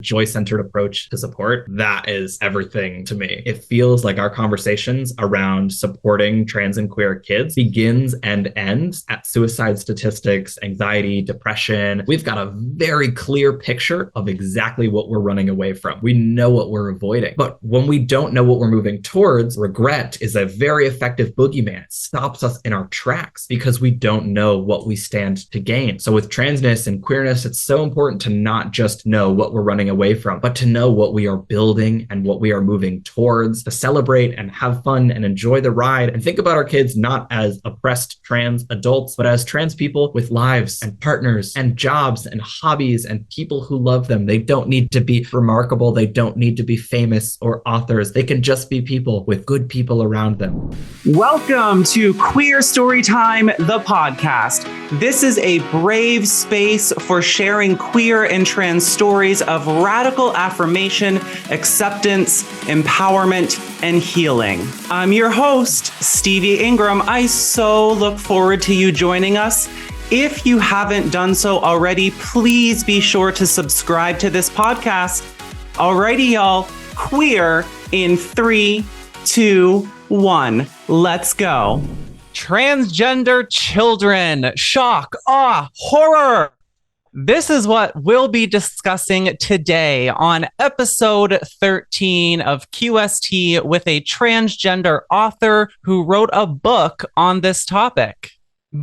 joy-centered approach to support, that is everything to me. It feels like our conversations around supporting trans and queer kids begins and ends at suicide statistics, anxiety, depression. We've got a very clear picture of exactly what we're running away from. We know what we're avoiding. But when we don't know what we're moving towards, regret is a very effective boogeyman. It stops us in our tracks because we don't know what we stand to gain. So with transness and queerness, it's so important to not just know what we're running away from, but to know what we are building and what we are moving towards, to celebrate and have fun and enjoy the ride, and think about our kids not as oppressed trans adults, but as trans people with lives and partners and jobs and hobbies and people who love them. They don't need to be remarkable. They don't need to be famous or authors. They can just be people with good people around them. Welcome to Queer Storytime, the podcast. This is a brave space for sharing queer and trans stories of radical affirmation, acceptance, empowerment, and healing. I'm your host, Stevie Ingram. I so look forward to you joining us. If you haven't done so already, please be sure to subscribe to this podcast. Alrighty, y'all, queer in 3, 2, 1. Let's go. Transgender children, shock, awe, horror. This is what we'll be discussing today on episode 13 of QST with a transgender author who wrote a book on this topic.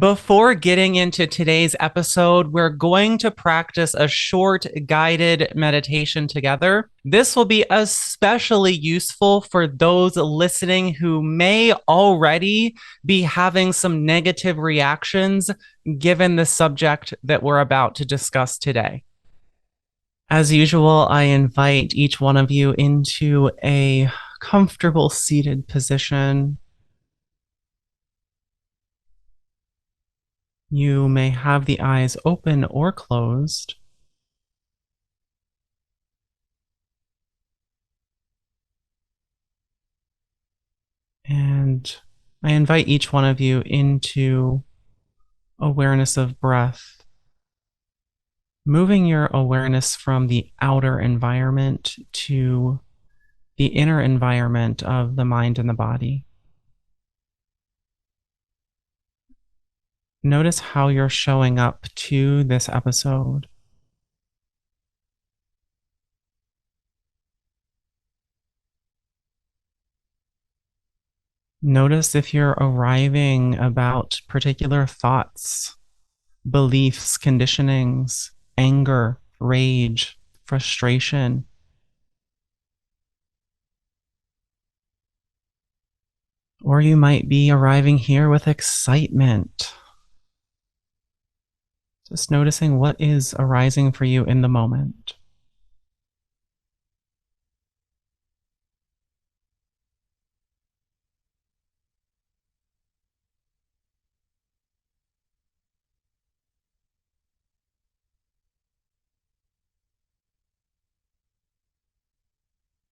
Before getting into today's episode, we're going to practice a short guided meditation together. This will be especially useful for those listening who may already be having some negative reactions given the subject that we're about to discuss today. As usual, I invite each one of you into a comfortable seated position. You may have the eyes open or closed. And I invite each one of you into awareness of breath, moving your awareness from the outer environment to the inner environment of the mind and the body. Notice how you're showing up to this episode. Notice if you're arriving about particular thoughts, beliefs, conditionings, anger, rage, frustration. Or you might be arriving here with excitement. Just noticing what is arising for you in the moment.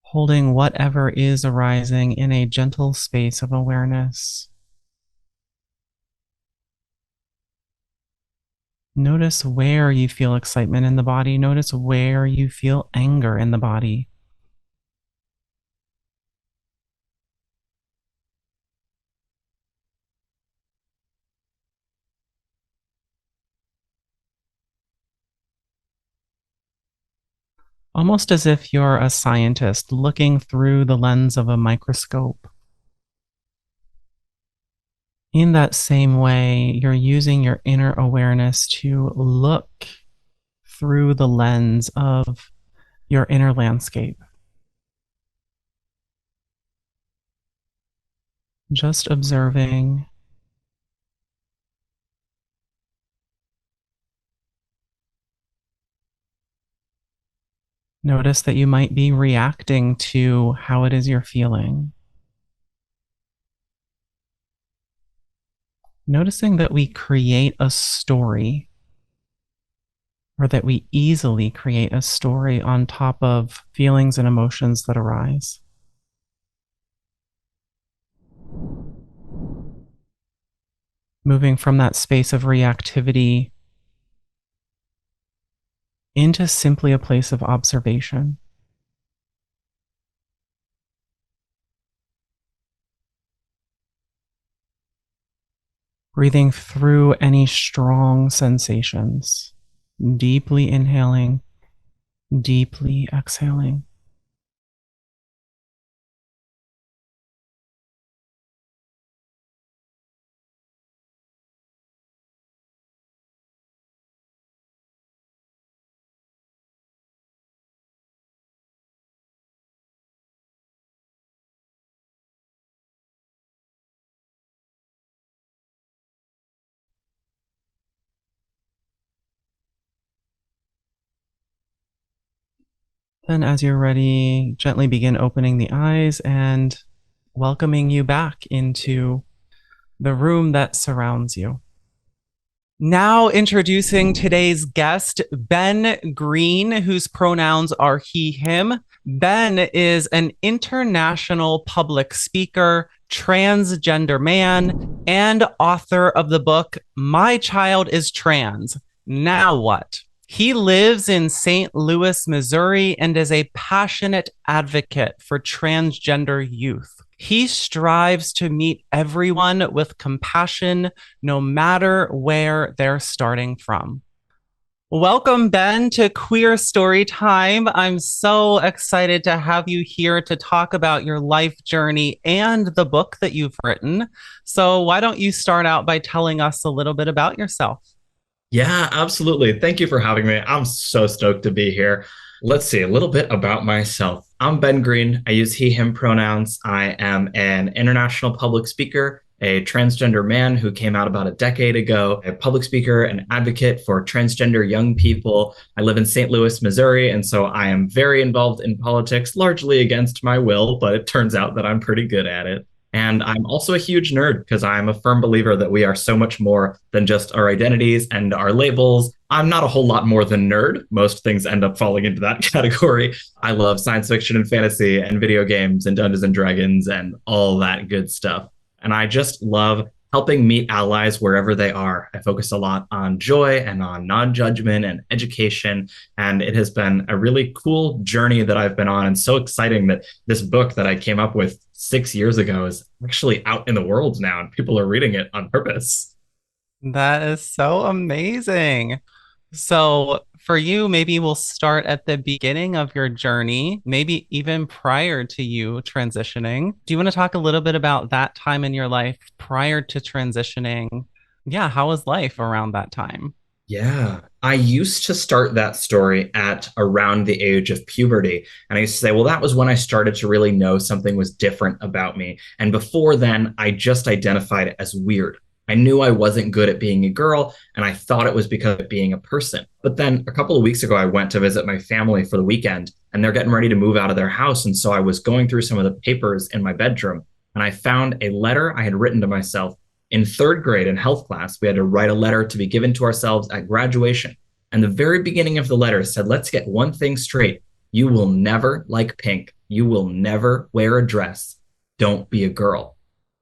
Holding whatever is arising in a gentle space of awareness. Notice where you feel excitement in the body. Notice where you feel anger in the body. Almost as if you're a scientist looking through the lens of a microscope. In that same way, you're using your inner awareness to look through the lens of your inner landscape. Just observing. Notice that you might be reacting to how it is you're feeling. Noticing that we create a story, or that we easily create a story on top of feelings and emotions that arise. Moving from that space of reactivity into simply a place of observation. Breathing through any strong sensations, deeply inhaling, deeply exhaling. Then, as you're ready, gently begin opening the eyes and welcoming you back into the room that surrounds you. Now, introducing today's guest, Ben Greene, whose pronouns are he, him. Ben is an international public speaker, transgender man, and author of the book, My Child is Trans. Now what? He lives in St. Louis, Missouri, and is a passionate advocate for transgender youth. He strives to meet everyone with compassion, no matter where they're starting from. Welcome, Ben, to Queer Story Time. I'm so excited to have you here to talk about your life journey and the book that you've written. So, why don't you start out by telling us a little bit about yourself? Yeah, absolutely. Thank you for having me. I'm so stoked to be here. Let's see a little bit about myself. I'm Ben Greene. I use he, him pronouns. I am an international public speaker, a transgender man who came out about a decade ago, a public speaker and advocate for transgender young people. I live in St. Louis, Missouri, and so I am very involved in politics, largely against my will, but it turns out that I'm pretty good at it. And I'm also a huge nerd because I'm a firm believer that we are so much more than just our identities and our labels. I'm not a whole lot more than nerd. Most things end up falling into that category. I love science fiction and fantasy and video games and Dungeons and Dragons and all that good stuff. And I just love helping meet allies wherever they are. I focus a lot on joy and on non-judgment and education. And it has been a really cool journey that I've been on, and so exciting that this book that I came up with 6 years ago is actually out in the world now and people are reading it on purpose. That is so amazing. So, for you, maybe we'll start at the beginning of your journey, maybe even prior to you transitioning. Do you want to talk a little bit about that time in your life prior to transitioning? Yeah, how was life around that time? Yeah, I used to start that story at around the age of puberty. And I used to say, well, that was when I started to really know something was different about me. And before then, I just identified it as weird. I knew I wasn't good at being a girl, and I thought it was because of being a person. But then a couple of weeks ago, I went to visit my family for the weekend, and they're getting ready to move out of their house. And so I was going through some of the papers in my bedroom, and I found a letter I had written to myself in third grade in health class. We had to write a letter to be given to ourselves at graduation. And the very beginning of the letter said, let's get one thing straight. You will never like pink. You will never wear a dress. Don't be a girl.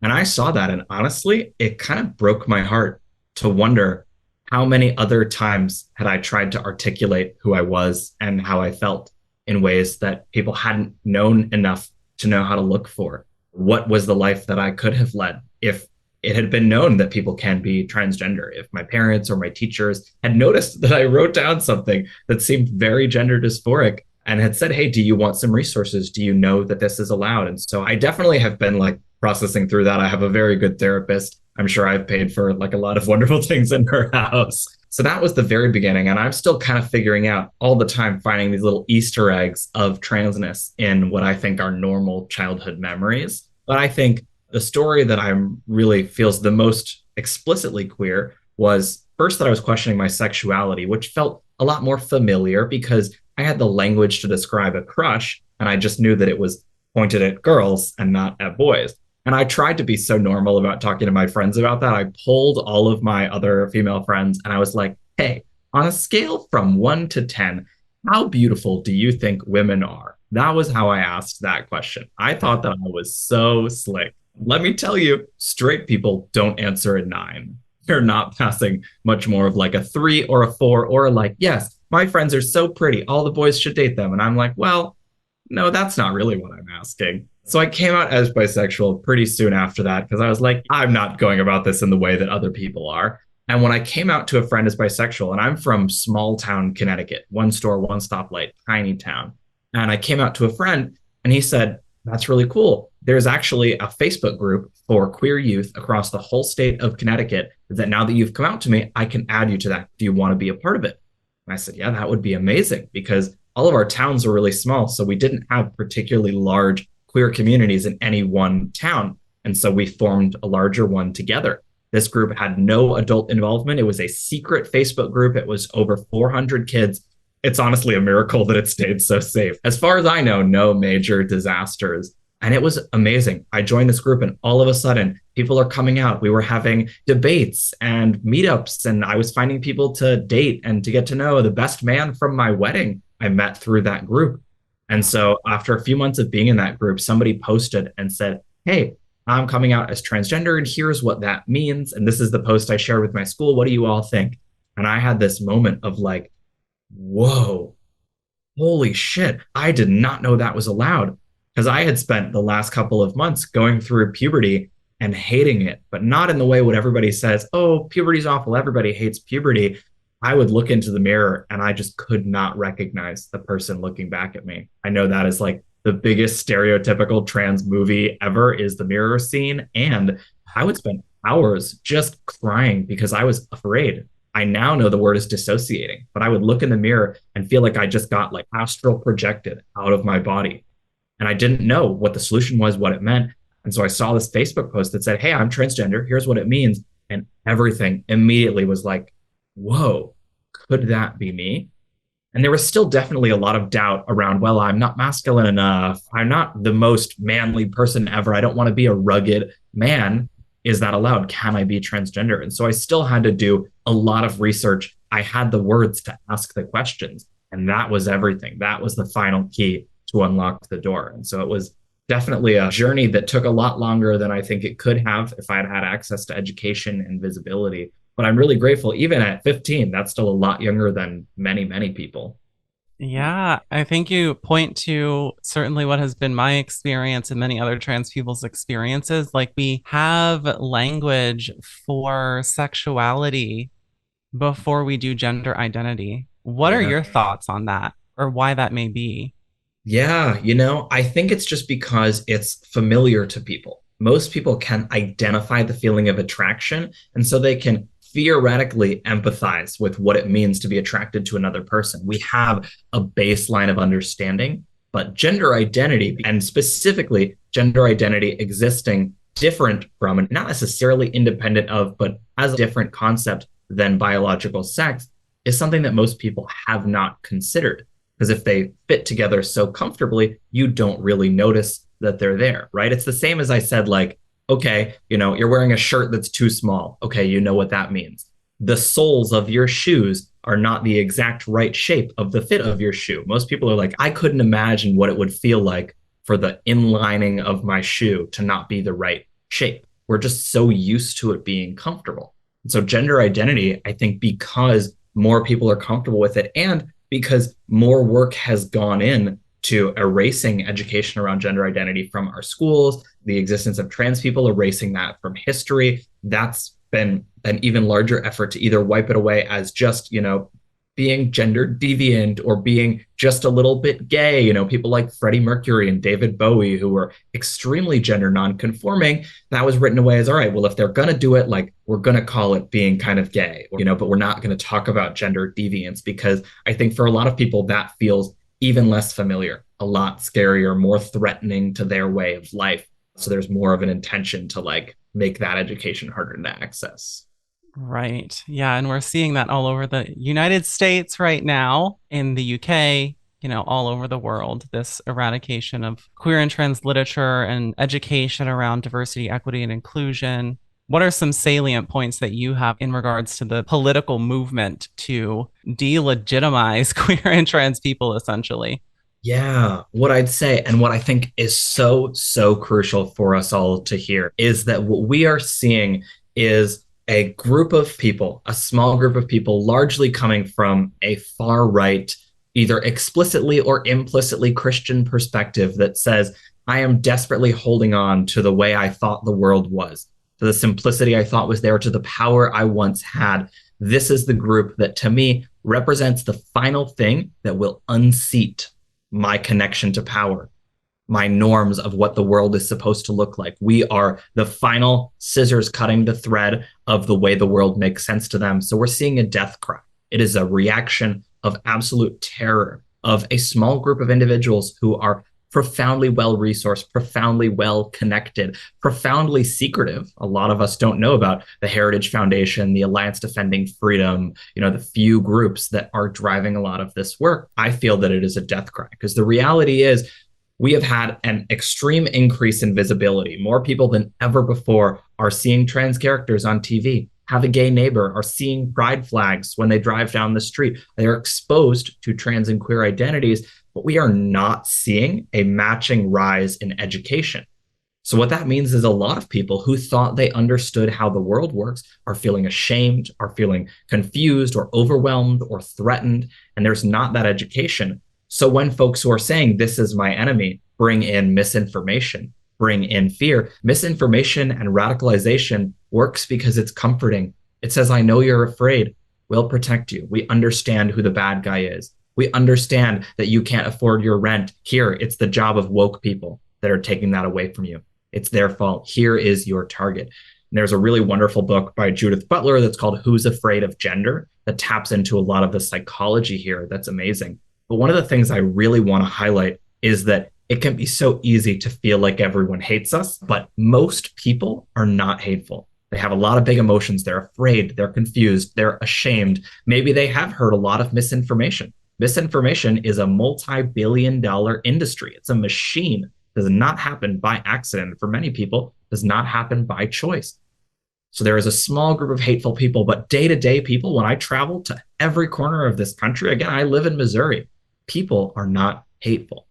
And I saw that. And honestly, it kind of broke my heart to wonder how many other times had I tried to articulate who I was and how I felt in ways that people hadn't known enough to know how to look for. What was the life that I could have led if it had been known that people can be transgender, if my parents or my teachers had noticed that I wrote down something that seemed very gender dysphoric and had said, hey, do you want some resources? Do you know that this is allowed? And so I definitely have been like processing through that. I have a very good therapist. I'm sure I've paid for like a lot of wonderful things in her house. So that was the very beginning. And I'm still kind of figuring out all the time, finding these little Easter eggs of transness in what I think are normal childhood memories. But I think the story that I'm really feels the most explicitly queer was first that I was questioning my sexuality, which felt a lot more familiar because I had the language to describe a crush, and I just knew that it was pointed at girls and not at boys. And I tried to be so normal about talking to my friends about that. I pulled all of my other female friends and I was like, hey, on a scale from 1 to 10, how beautiful do you think women are? That was how I asked that question. I thought that I was so slick. Let me tell you, straight people don't answer a 9. They're not passing much more of like a 3 or a 4 or like, yes, my friends are so pretty. All the boys should date them. And I'm like, well, no, that's not really what I'm asking. So I came out as bisexual pretty soon after that because I was like, I'm not going about this in the way that other people are. And when I came out to a friend as bisexual, and I'm from small town Connecticut, one store, one stoplight, tiny town. And I came out to a friend and he said, that's really cool. There's actually a Facebook group for queer youth across the whole state of Connecticut that now that you've come out to me, I can add you to that. Do you want to be a part of it? And I said, yeah, that would be amazing because all of our towns are really small. So we didn't have particularly large queer communities in any one town. And so we formed a larger one together. This group had no adult involvement. It was a secret Facebook group. It was over 400 kids. It's honestly a miracle that it stayed so safe. As far as I know, no major disasters. And it was amazing. I joined this group and all of a sudden people are coming out. We were having debates and meetups and I was finding people to date and to get to know. The best man from my wedding I met through that group. And so after a few months of being in that group, somebody posted and said, hey, I'm coming out as transgender and here's what that means. And this is the post I shared with my school. What do you all think? And I had this moment of like, whoa, holy shit. I did not know that was allowed because I had spent the last couple of months going through puberty and hating it, but not in the way what everybody says, oh, puberty's awful. Everybody hates puberty. I would look into the mirror and I just could not recognize the person looking back at me. I know that is like the biggest stereotypical trans movie ever is the mirror scene. And I would spend hours just crying because I was afraid. I now know the word is dissociating, but I would look in the mirror and feel like I just got like astral projected out of my body. And I didn't know what the solution was, what it meant. And so I saw this Facebook post that said, hey, I'm transgender. Here's what it means. And everything immediately was like, whoa, could that be me? And there was still definitely a lot of doubt around, well, I'm not masculine enough. I'm not the most manly person ever. I don't want to be a rugged man. Is that allowed? Can I be transgender? And so I still had to do a lot of research. I had the words to ask the questions. And that was everything. That was the final key to unlock the door. And so it was definitely a journey that took a lot longer than I think it could have if I'd had access to education and visibility. But I'm really grateful, even at 15, that's still a lot younger than many, many people. Yeah, I think you point to certainly what has been my experience and many other trans people's experiences. Like we have language for sexuality before we do gender identity. What are your thoughts on that or why that may be? Yeah, I think it's just because it's familiar to people. Most people can identify the feeling of attraction, and so they can theoretically empathize with what it means to be attracted to another person. We have a baseline of understanding, but gender identity, and specifically gender identity existing different from, and not necessarily independent of, but as a different concept than biological sex, is something that most people have not considered. Because if they fit together so comfortably, you don't really notice that they're there, right? It's the same as I said, like, okay, you're wearing a shirt that's too small. Okay, you know what that means. The soles of your shoes are not the exact right shape of the fit of your shoe. Most people are like, I couldn't imagine what it would feel like for the inlining of my shoe to not be the right shape. We're just so used to it being comfortable. And so gender identity, I think because more people are comfortable with it and because more work has gone in to erasing education around gender identity from our schools, the existence of trans people, erasing that from history. That's been an even larger effort to either wipe it away as just, being gender deviant or being just a little bit gay. People like Freddie Mercury and David Bowie, who were extremely gender nonconforming, that was written away as, all right, well, if they're going to do it, like, we're going to call it being kind of gay, but we're not going to talk about gender deviance because I think for a lot of people that feels even less familiar, a lot scarier, more threatening to their way of life. So there's more of an intention to like make that education harder to access. Right. Yeah. And we're seeing that all over the United States right now, in the UK, all over the world, this eradication of queer and trans literature and education around diversity, equity, and inclusion. What are some salient points that you have in regards to the political movement to delegitimize queer and trans people, essentially? Yeah, what I'd say, and what I think is so, so crucial for us all to hear, is that what we are seeing is a group of people, a small group of people, largely coming from a far right, either explicitly or implicitly Christian perspective that says, I am desperately holding on to the way I thought the world was, to the simplicity I thought was there, to the power I once had. This is the group that, to me, represents the final thing that will unseat my connection to power, my norms of what the world is supposed to look like. We are the final scissors cutting the thread of the way the world makes sense to them. So we're seeing a death cry. It is a reaction of absolute terror of a small group of individuals who are profoundly well-resourced, profoundly well-connected, profoundly secretive. A lot of us don't know about the Heritage Foundation, the Alliance Defending Freedom, the few groups that are driving a lot of this work. I feel that it is a death cry because the reality is we have had an extreme increase in visibility. More people than ever before are seeing trans characters on TV, have a gay neighbor, are seeing pride flags when they drive down the street. They are exposed to trans and queer identities, but we are not seeing a matching rise in education. So what that means is a lot of people who thought they understood how the world works are feeling ashamed, are feeling confused or overwhelmed or threatened, and there's not that education. So when folks who are saying, this is my enemy, bring in misinformation, bring in fear, misinformation and radicalization works because it's comforting. It says, I know you're afraid. We'll protect you. We understand who the bad guy is. We understand that you can't afford your rent. Here, it's the job of woke people that are taking that away from you. It's their fault. Here is your target. And there's a really wonderful book by Judith Butler that's called Who's Afraid of Gender that taps into a lot of the psychology here. That's amazing. But one of the things I really want to highlight is that it can be so easy to feel like everyone hates us, but most people are not hateful. They have a lot of big emotions. They're afraid, they're confused, they're ashamed. Maybe they have heard a lot of misinformation. Misinformation is a multi-billion-dollar industry. It's a machine. It does not happen by accident. For many people, it does not happen by choice. So there is a small group of hateful people, but day-to-day people, when I travel to every corner of this country, again, I live in Missouri, people are not hateful.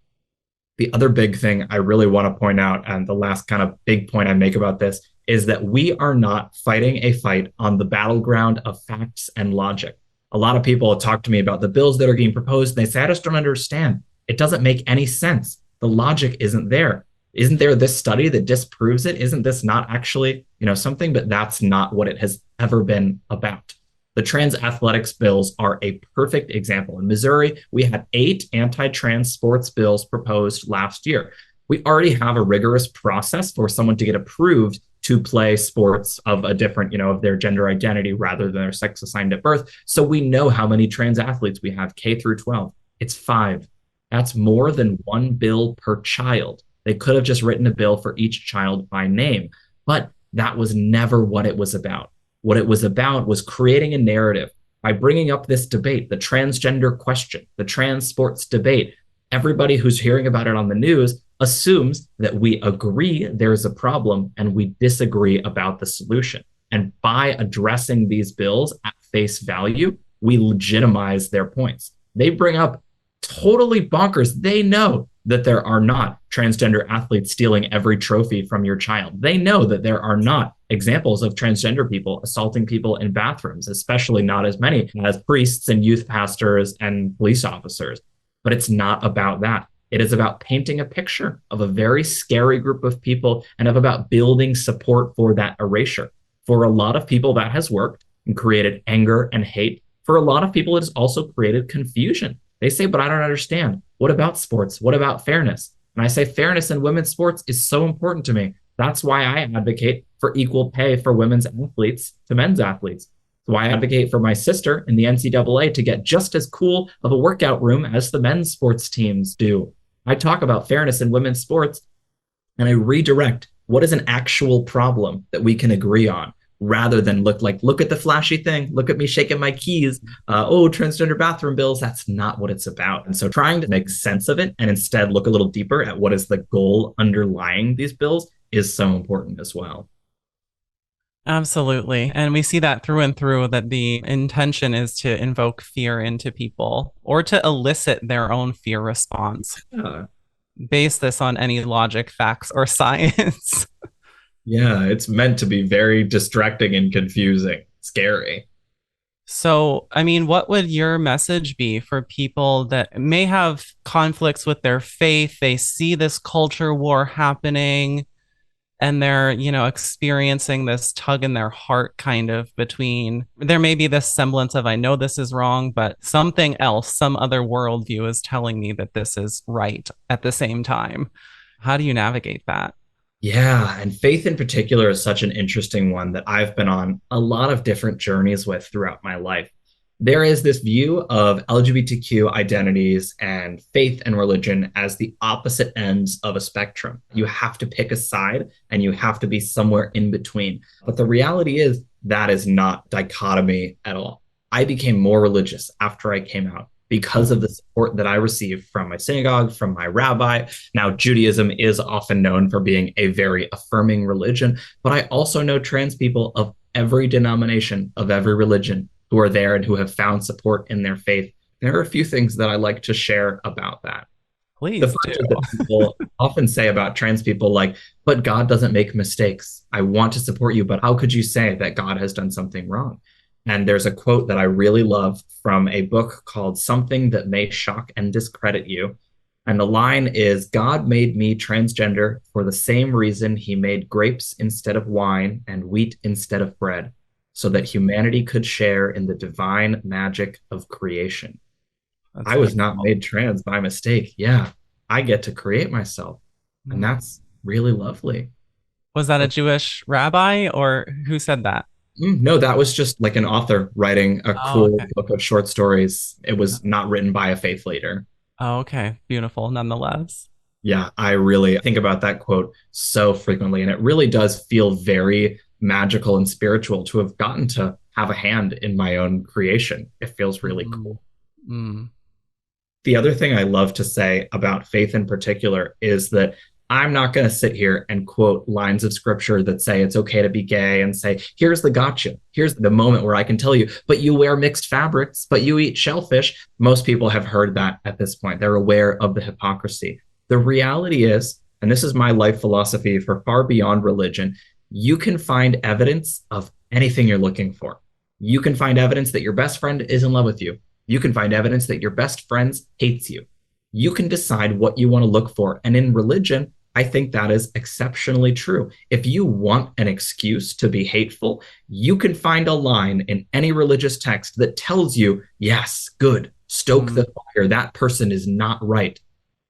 The other big thing I really want to point out, and the last kind of big point I make about this, is that we are not fighting a fight on the battleground of facts and logic. A lot of people talk to me about the bills that are being proposed, and they say, I just don't understand. It doesn't make any sense. The logic isn't there. Isn't there this study that disproves it? Isn't this not actually, something? But that's not what it has ever been about. The trans athletics bills are a perfect example. In Missouri, we had 8 anti-trans sports bills proposed last year. We already have a rigorous process for someone to get approved to play sports of a different, of their gender identity rather than their sex assigned at birth. So we know how many trans athletes we have, K through 12. It's 5. That's more than 1 bill per child. They could have just written a bill for each child by name, but that was never what it was about. What it was about was creating a narrative by bringing up this debate, the transgender question, the trans sports debate. Everybody who's hearing about it on the news assumes that we agree there's a problem and we disagree about the solution. And by addressing these bills at face value, we legitimize their points. They bring up totally bonkers. They know that there are not transgender athletes stealing every trophy from your child. They know that there are not examples of transgender people assaulting people in bathrooms, especially not as many as priests and youth pastors and police officers. But it's not about that. It is about painting a picture of a very scary group of people and about building support for that erasure. For a lot of people, that has worked and created anger and hate. For a lot of people, it has also created confusion. They say, but I don't understand. What about sports? What about fairness? And I say fairness in women's sports is so important to me. That's why I advocate for equal pay for women's athletes to men's athletes. So I advocate for my sister in the NCAA to get just as cool of a workout room as the men's sports teams do. I talk about fairness in women's sports, and I redirect what is an actual problem that we can agree on, rather than look at the flashy thing, look at me shaking my keys, transgender bathroom bills. That's not what it's about. And so trying to make sense of it and instead look a little deeper at what is the goal underlying these bills is so important as well. Absolutely. And we see that through and through, that the intention is to invoke fear into people or to elicit their own fear response. Base this on any logic, facts, or science. Yeah, it's meant to be very distracting and confusing, scary. So, I mean, what would your message be for people that may have conflicts with their faith? They see this culture war happening and they're, experiencing this tug in their heart kind of between, there may be this semblance of, I know this is wrong, but something else, some other worldview is telling me that this is right at the same time. How do you navigate that? Yeah, and faith in particular is such an interesting one that I've been on a lot of different journeys with throughout my life. There is this view of LGBTQ identities and faith and religion as the opposite ends of a spectrum. You have to pick a side and you have to be somewhere in between. But the reality is that is not dichotomy at all. I became more religious after I came out because of the support that I received from my synagogue, from my rabbi. Now, Judaism is often known for being a very affirming religion, but I also know trans people of every denomination, of every religion, who are there and who have found support in their faith. There are a few things that I like to share about that. The Please do. first is that people often say about trans people, like, but God doesn't make mistakes. I want to support you, but how could you say that God has done something wrong? And there's a quote that I really love from a book called Something That May Shock and Discredit You. And the line is, God made me transgender for the same reason he made grapes instead of wine and wheat instead of bread, so that humanity could share in the divine magic of creation. That's I was not beautiful. made trans by mistake. Yeah, I get to create myself. And Mm. that's really lovely. Was that a Jewish rabbi or who said that? No, that was just like an author writing a Oh, cool okay. book of short stories. It was not written by a faith leader. Oh, okay. Beautiful nonetheless. Yeah, I really think about that quote so frequently. And it really does feel very magical and spiritual to have gotten to have a hand in my own creation. It feels really Mm. cool. Mm. The other thing I love to say about faith in particular is that I'm not going to sit here and quote lines of scripture that say it's okay to be gay and say, here's the gotcha. Here's the moment where I can tell you, but you wear mixed fabrics, but you eat shellfish. Most people have heard that at this point. They're aware of the hypocrisy. The reality is, and this is my life philosophy for far beyond religion, you can find evidence of anything you're looking for. You can find evidence that your best friend is in love with you. You can find evidence that your best friend hates you. You can decide what you want to look for. And in religion, I think that is exceptionally true. If you want an excuse to be hateful, you can find a line in any religious text that tells you, yes, good, stoke Mm. the fire. That person is not right.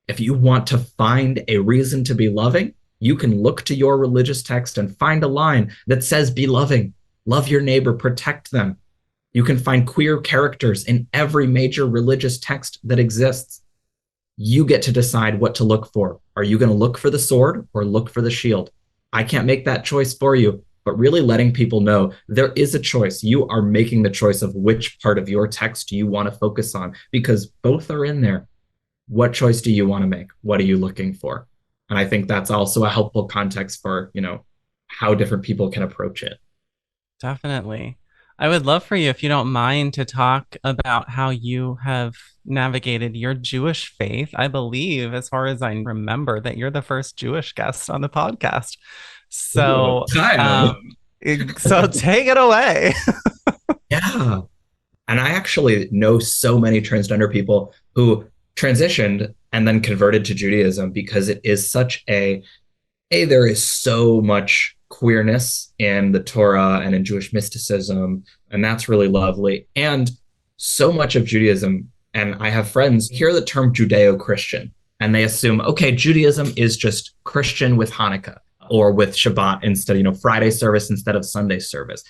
If you want to find a reason to be loving, you can look to your religious text and find a line that says, be loving, love your neighbor, protect them. You can find queer characters in every major religious text that exists. You get to decide what to look for. Are you going to look for the sword or look for the shield? I can't make that choice for you, but really letting people know there is a choice. You are making the choice of which part of your text you want to focus on because both are in there. What choice do you want to make? What are you looking for? And I think that's also a helpful context for, how different people can approach it. Definitely. I would love for you, if you don't mind, to talk about how you have navigated your Jewish faith. I believe, as far as I remember, that you're the first Jewish guest on the podcast. Ooh, So, I um, am. so take it away. Yeah. And I actually know so many transgender people who transitioned and then converted to Judaism because it is such there is so much queerness in the Torah and in Jewish mysticism, and that's really lovely. And so much of Judaism, and I have friends hear the term Judeo-Christian, and they assume, okay, Judaism is just Christian with Hanukkah or with Shabbat instead, Friday service instead of Sunday service.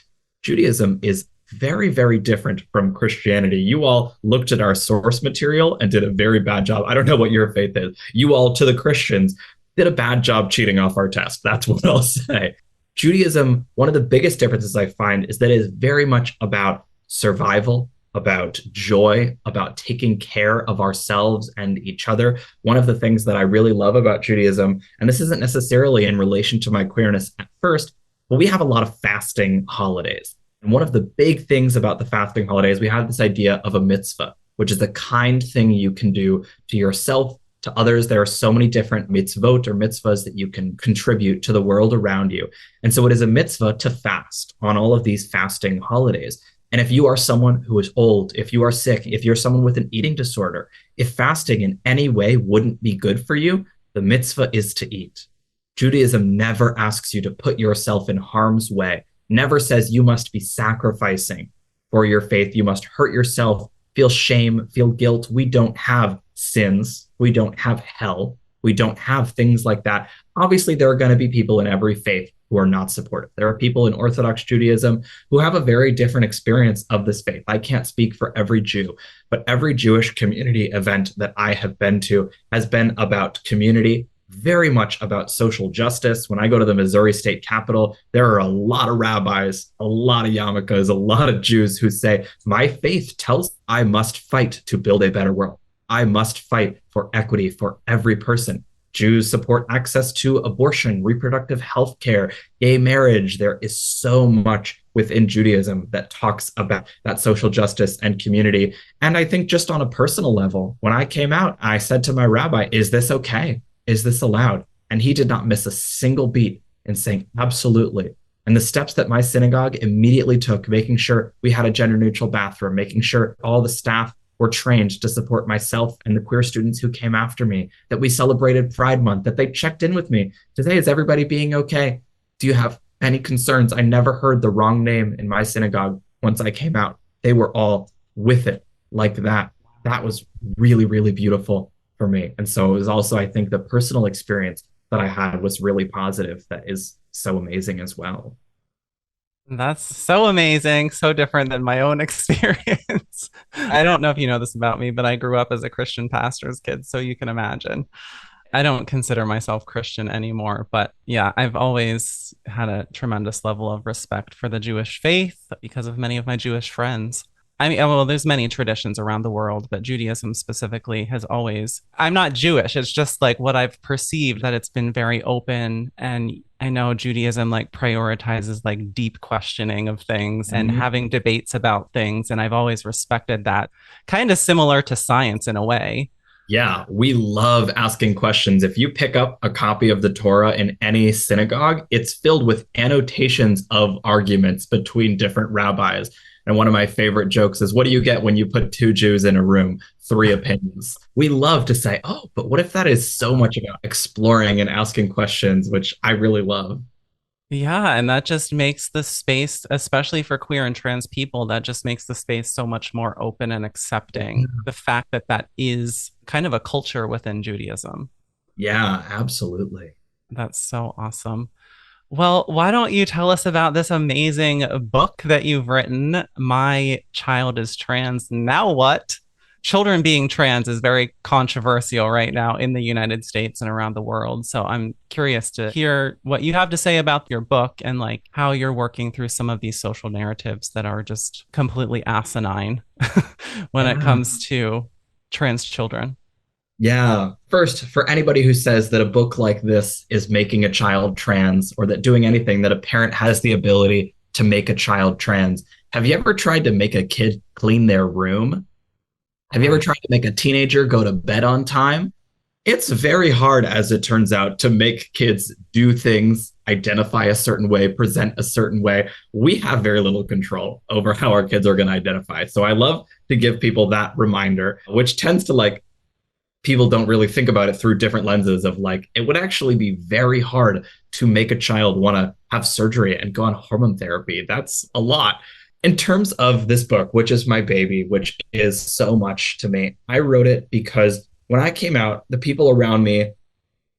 Judaism is very, very different from Christianity. You all looked at our source material and did a very bad job. I don't know what your faith is. You all, to the Christians, did a bad job cheating off our test. That's what I'll say. Judaism, one of the biggest differences I find is that it is very much about survival, about joy, about taking care of ourselves and each other. One of the things that I really love about Judaism, and this isn't necessarily in relation to my queerness at first, but we have a lot of fasting holidays. And one of the big things about the fasting holidays, we have this idea of a mitzvah, which is the kind thing you can do to yourself To others, there are so many different mitzvot or mitzvahs that you can contribute to the world around you. And so it is a mitzvah to fast on all of these fasting holidays. And if you are someone who is old, if you are sick, if you're someone with an eating disorder, if fasting in any way wouldn't be good for you, the mitzvah is to eat. Judaism never asks you to put yourself in harm's way, never says you must be sacrificing for your faith. You must hurt yourself, feel shame, feel guilt. We don't have sins. We don't have hell. We don't have things like that. Obviously, there are going to be people in every faith who are not supportive. There are people in Orthodox Judaism who have a very different experience of this faith. I can't speak for every Jew, but every Jewish community event that I have been to has been about community, very much about social justice. When I go to the Missouri State Capitol, there are a lot of rabbis, a lot of yarmulkes, a lot of Jews who say, my faith tells I must fight to build a better world. I must fight for equity for every person. Jews support access to abortion, reproductive health care, gay marriage. There is so much within Judaism that talks about that social justice and community. And I think just on a personal level, when I came out, I said to my rabbi, is this okay? Is this allowed? And he did not miss a single beat in saying, absolutely. And the steps that my synagogue immediately took, making sure we had a gender neutral bathroom, making sure all the staff were trained to support myself and the queer students who came after me, that we celebrated Pride Month, that they checked in with me to say, is everybody being okay? Do you have any concerns? I never heard the wrong name in my synagogue once I came out. They were all with it like that. That was really, really beautiful for me. And so it was also, I think, the personal experience that I had was really positive. That is so amazing as well. That's so amazing, so different than my own experience. I don't know if you know this about me, but I grew up as a Christian pastor's kid, so you can imagine. I don't consider myself Christian anymore, but yeah, I've always had a tremendous level of respect for the Jewish faith because of many of my Jewish friends. I mean, well, there's many traditions around the world, but Judaism specifically has always, I'm not Jewish. It's just like what I've perceived, that it's been very open. And I know Judaism like prioritizes like deep questioning of things and having debates about things. And I've always respected that, kind of similar to science in a way. Yeah, we love asking questions. If you pick up a copy of the Torah in any synagogue, it's filled with annotations of arguments between different rabbis. And one of my favorite jokes is, what do you get when you put two Jews in a room? 3 opinions. We love to say, oh, but what if that is so much about exploring and asking questions, which I really love. Yeah, and that just makes the space, especially for queer and trans people, that just makes the space so much more open and accepting. The fact that that is kind of a culture within Judaism. Yeah, absolutely. That's so awesome. Well, why don't you tell us about this amazing book that you've written, My Child is Trans, Now What? Children being trans is very controversial right now in the United States and around the world. So I'm curious to hear what you have to say about your book and like how you're working through some of these social narratives that are just completely asinine when it comes to trans children. Yeah. First, for anybody who says that a book like this is making a child trans, or that doing anything that a parent has the ability to make a child trans, have you ever tried to make a kid clean their room? Have you ever tried to make a teenager go to bed on time? It's very hard, as it turns out, to make kids do things, identify a certain way, present a certain way. We have very little control over how our kids are going to identify. So I love to give people that reminder, which tends to like, people don't really think about it through different lenses of like, it would actually be very hard to make a child want to have surgery and go on hormone therapy. That's a lot. In terms of this book, which is my baby, which is so much to me, I wrote it because when I came out, the people around me,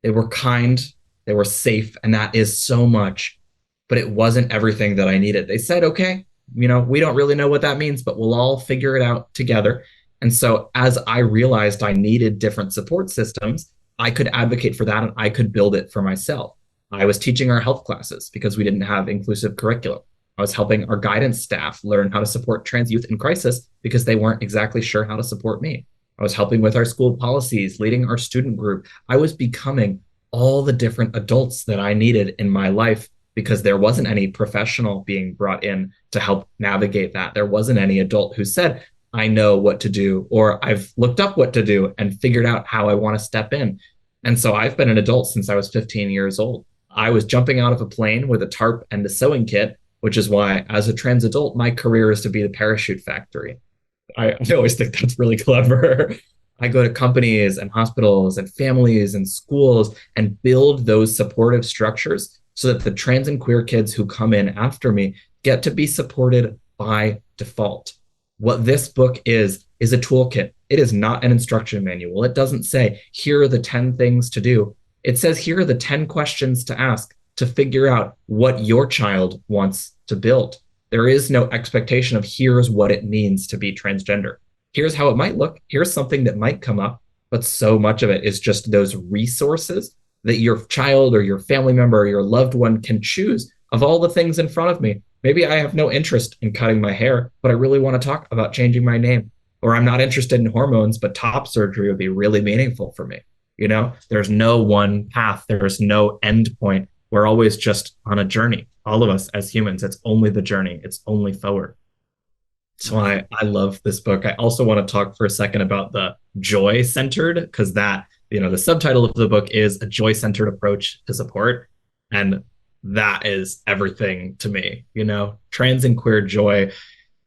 they were kind, they were safe, and that is so much, but it wasn't everything that I needed. They said, okay, we don't really know what that means, but we'll all figure it out together. And so as I realized I needed different support systems, I could advocate for that and I could build it for myself. I was teaching our health classes because we didn't have inclusive curriculum. I was helping our guidance staff learn how to support trans youth in crisis because they weren't exactly sure how to support me. I was helping with our school policies, leading our student group. I was becoming all the different adults that I needed in my life because there wasn't any professional being brought in to help navigate that. There wasn't any adult who said, I know what to do, or I've looked up what to do and figured out how I want to step in. And so I've been an adult since I was 15 years old. I was jumping out of a plane with a tarp and a sewing kit, which is why, as a trans adult, my career is to be the parachute factory. I always think that's really clever. I go to companies and hospitals and families and schools and build those supportive structures so that the trans and queer kids who come in after me get to be supported by default. What this book is a toolkit. It is not an instruction manual. It doesn't say, here are the 10 things to do. It says, here are the 10 questions to ask to figure out what your child wants to build. There is no expectation of here's what it means to be transgender. Here's how it might look. Here's something that might come up. But so much of it is just those resources that your child or your family member or your loved one can choose of all the things in front of me. Maybe I have no interest in cutting my hair, but I really want to talk about changing my name. Or I'm not interested in hormones, but top surgery would be really meaningful for me. You know, there's no one path. There's no end point. We're always just on a journey. All of us as humans, it's only the journey. It's only forward. So I love this book. I also want to talk for a second about the joy-centered, because that, the subtitle of the book is A Joy-Centered Approach to Support. And that is everything to me. Trans and queer joy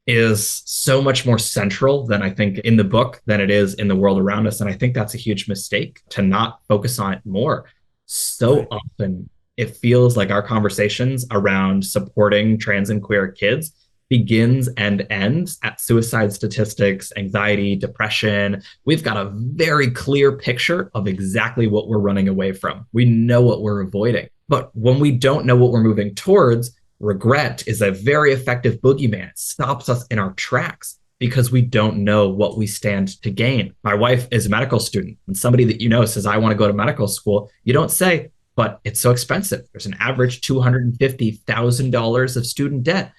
is so much more central than I think in the book than it is in the world around us. And I think that's a huge mistake to not focus on it more. So often it feels like our conversations around supporting trans and queer kids begins and ends at suicide statistics, anxiety, depression. We've got a very clear picture of exactly what we're running away from. We know what we're avoiding. But when we don't know what we're moving towards, regret is a very effective boogeyman. It stops us in our tracks because we don't know what we stand to gain. My wife is a medical student, and somebody that says, I want to go to medical school. You don't say, but it's so expensive. There's an average $250,000 of student debt.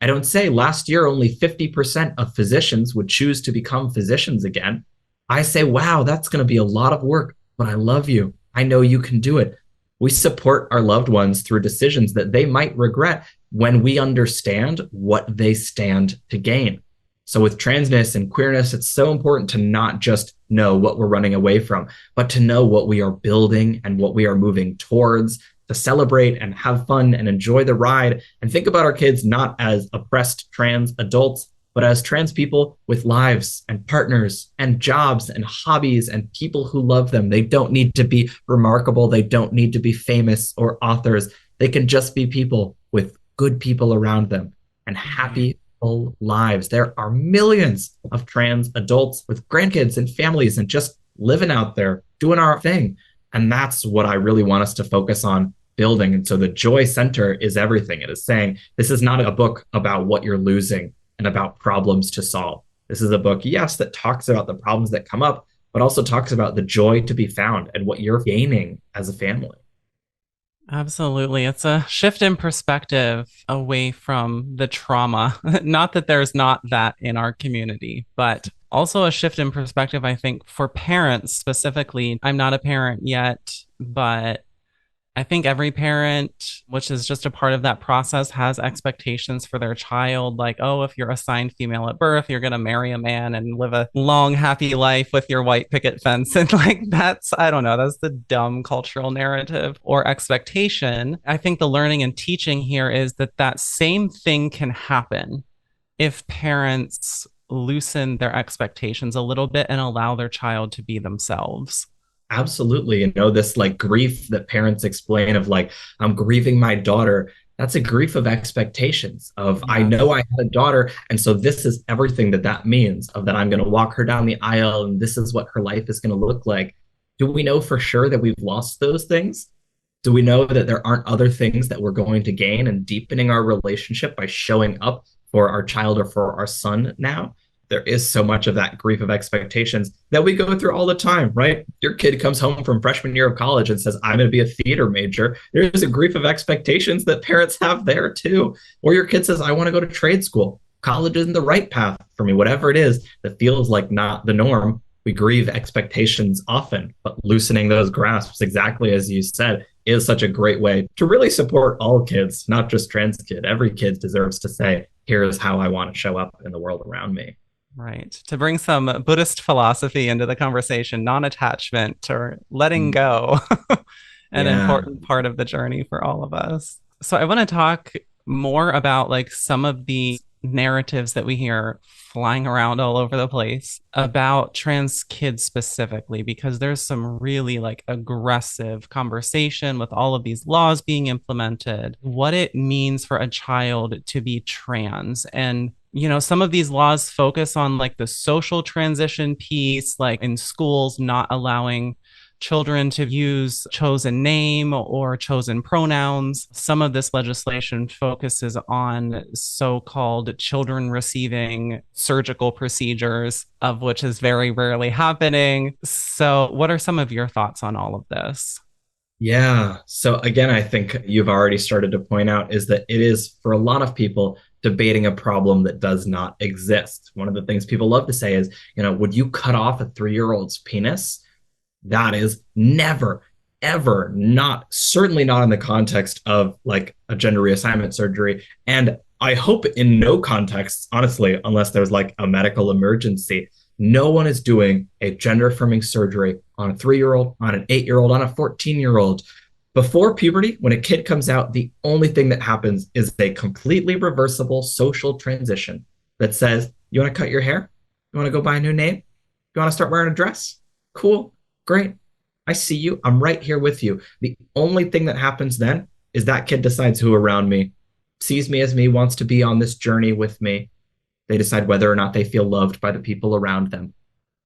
I don't say last year only 50% of physicians would choose to become physicians again. I say, wow, that's going to be a lot of work, but I love you. I know you can do it. We support our loved ones through decisions that they might regret when we understand what they stand to gain. So with transness and queerness, it's so important to not just know what we're running away from, but to know what we are building and what we are moving towards, to celebrate and have fun and enjoy the ride, and think about our kids not as oppressed trans adults, but as trans people with lives and partners and jobs and hobbies and people who love them. They don't need to be remarkable. They don't need to be famous or authors. They can just be people with good people around them and happy, full lives. There are millions of trans adults with grandkids and families and just living out there, doing our thing. And that's what I really want us to focus on building. And so the Joy Center is everything. It is saying this is not a book about what you're losing and about problems to solve. This is a book, yes, that talks about the problems that come up, but also talks about the joy to be found and what you're gaining as a family. Absolutely. It's a shift in perspective away from the trauma. Not that there's not that in our community, but also a shift in perspective, I think, for parents specifically. I'm not a parent yet, but I think every parent, which is just a part of that process, has expectations for their child. Like, oh, if you're assigned female at birth, you're going to marry a man and live a long, happy life with your white picket fence. And I don't know, that's the dumb cultural narrative or expectation. I think the learning and teaching here is that same thing can happen if parents loosen their expectations a little bit and allow their child to be themselves. Absolutely. This grief that parents explain of I'm grieving my daughter. That's a grief of expectations of, I know I had a daughter. And so this is everything that means, of that I'm going to walk her down the aisle and this is what her life is going to look like. Do we know for sure that we've lost those things? Do we know that there aren't other things that we're going to gain and deepening our relationship by showing up for our child or for our son now? There is so much of that grief of expectations that we go through all the time, right? Your kid comes home from freshman year of college and says, I'm going to be a theater major. There's a grief of expectations that parents have there too. Or your kid says, I want to go to trade school. College isn't the right path for me. Whatever it is that feels like not the norm, we grieve expectations often, but loosening those grasps, exactly as you said, is such a great way to really support all kids, not just trans kid. Every kid deserves to say, here's how I want to show up in the world around me. Right. To bring some Buddhist philosophy into the conversation, non-attachment or letting go, an Yeah. important part of the journey for all of us. So I want to talk more about like some of the narratives that we hear flying around all over the place about trans kids specifically, because there's some really like aggressive conversation with all of these laws being implemented, what it means for a child to be trans. And some of these laws focus on like the social transition piece, like in schools, not allowing children to use chosen name or chosen pronouns. Some of this legislation focuses on so-called children receiving surgical procedures, of which is very rarely happening. So, what are some of your thoughts on all of this? Yeah. So again, I think you've already started to point out is that it is for a lot of people debating a problem that does not exist. One of the things people love to say is, would you cut off a 3-year-old's penis? That is never, ever not, certainly not in the context of like a gender reassignment surgery. And I hope in no context, honestly, unless there's like a medical emergency, no one is doing a gender affirming surgery on a 3-year-old, on an 8-year-old, on a 14-year-old. Before puberty, when a kid comes out, the only thing that happens is a completely reversible social transition that says, you want to cut your hair? You want to go buy a new name? You want to start wearing a dress? Cool. Great. I see you. I'm right here with you. The only thing that happens then is that kid decides who around me sees me as me, wants to be on this journey with me. They decide whether or not they feel loved by the people around them.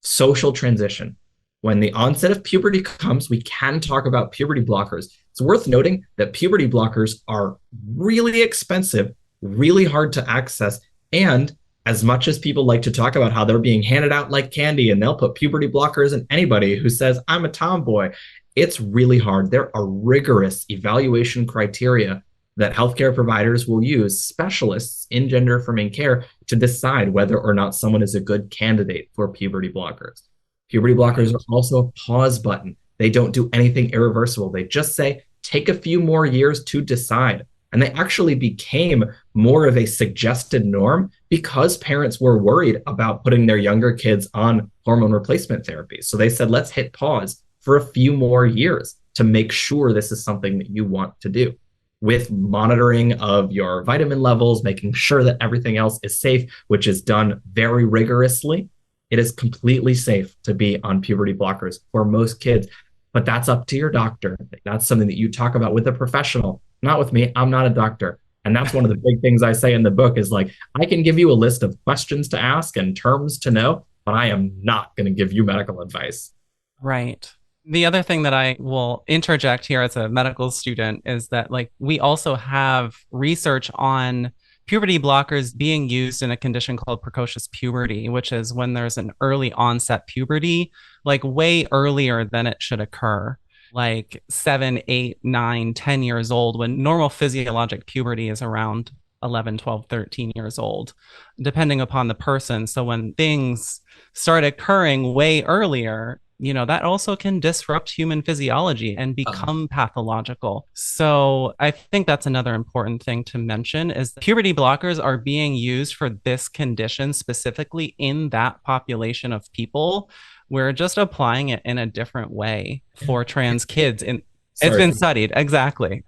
Social transition. When the onset of puberty comes, we can talk about puberty blockers. It's worth noting that puberty blockers are really expensive, really hard to access, and as much as people like to talk about how they're being handed out like candy and they'll put puberty blockers in anybody who says, I'm a tomboy, it's really hard. There are rigorous evaluation criteria that healthcare providers will use, specialists in gender affirming care, to decide whether or not someone is a good candidate for puberty blockers. Puberty blockers are also a pause button. They don't do anything irreversible. They just say, take a few more years to decide. And they actually became more of a suggested norm because parents were worried about putting their younger kids on hormone replacement therapy. So they said, let's hit pause for a few more years to make sure this is something that you want to do, with monitoring of your vitamin levels, making sure that everything else is safe, which is done very rigorously. It is completely safe to be on puberty blockers for most kids, but that's up to your doctor. That's something that you talk about with a professional, not with me. I'm not a doctor. And that's one of the big things I say in the book is like, I can give you a list of questions to ask and terms to know, but I am not going to give you medical advice. Right. The other thing that I will interject here as a medical student is that like we also have research on puberty blockers being used in a condition called precocious puberty, which is when there's an early onset puberty, like way earlier than it should occur, like 7, 8, 9, 10 years old, when normal physiologic puberty is around 11, 12, 13 years old, depending upon the person. So when things start occurring way earlier, that also can disrupt human physiology and become pathological. So I think that's another important thing to mention is puberty blockers are being used for this condition specifically in that population of people. We're just applying it in a different way for trans kids. And it's been studied. Exactly.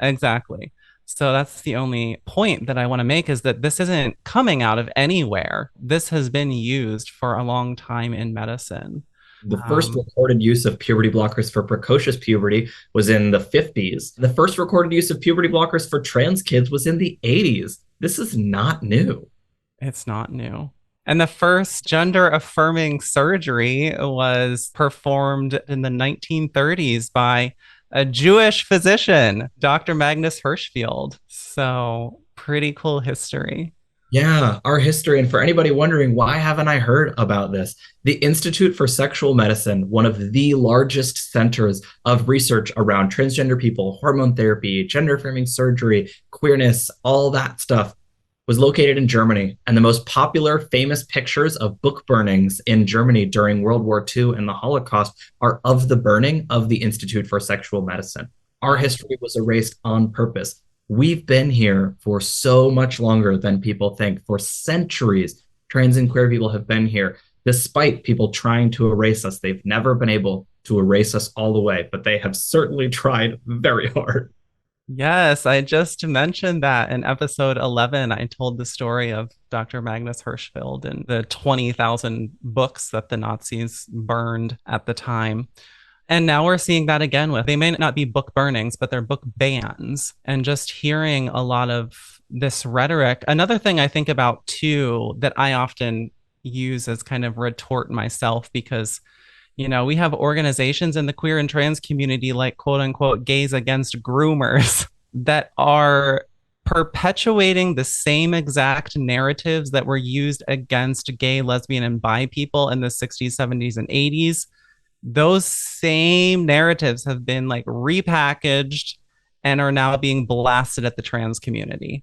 So that's the only point that I want to make is that this isn't coming out of anywhere. This has been used for a long time in medicine. The first recorded use of puberty blockers for precocious puberty was in the 50s. The first recorded use of puberty blockers for trans kids was in the 80s. This is not new. It's not new. And the first gender affirming surgery was performed in the 1930s by a Jewish physician, Dr. Magnus Hirschfeld. So pretty cool history. Yeah, our history. And for anybody wondering, why haven't I heard about this? The Institute for Sexual Medicine, one of the largest centers of research around transgender people, hormone therapy, gender affirming surgery, queerness, all that stuff, was located in Germany. And the most popular, famous pictures of book burnings in Germany during World War II and the Holocaust are of the burning of the Institute for Sexual Medicine. Our history was erased on purpose. We've been here for so much longer than people think. For centuries, Trans and queer people have been here despite people trying to erase us. They've never been able to erase us all the way, but they have certainly tried very hard. Yes, I just mentioned that in episode 11. I told the story of Dr. Magnus Hirschfeld and the 20,000 books that the Nazis burned at the time. And now we're seeing that again with, they may not be book burnings, but they're book bans. And just hearing a lot of this rhetoric. Another thing I think about too, that I often use as kind of retort myself, because we have organizations in the queer and trans community like quote unquote gays against groomers that are perpetuating the same exact narratives that were used against gay, lesbian, and bi people in the 60s, 70s, and 80s. Those same narratives have been like repackaged and are now being blasted at the trans community.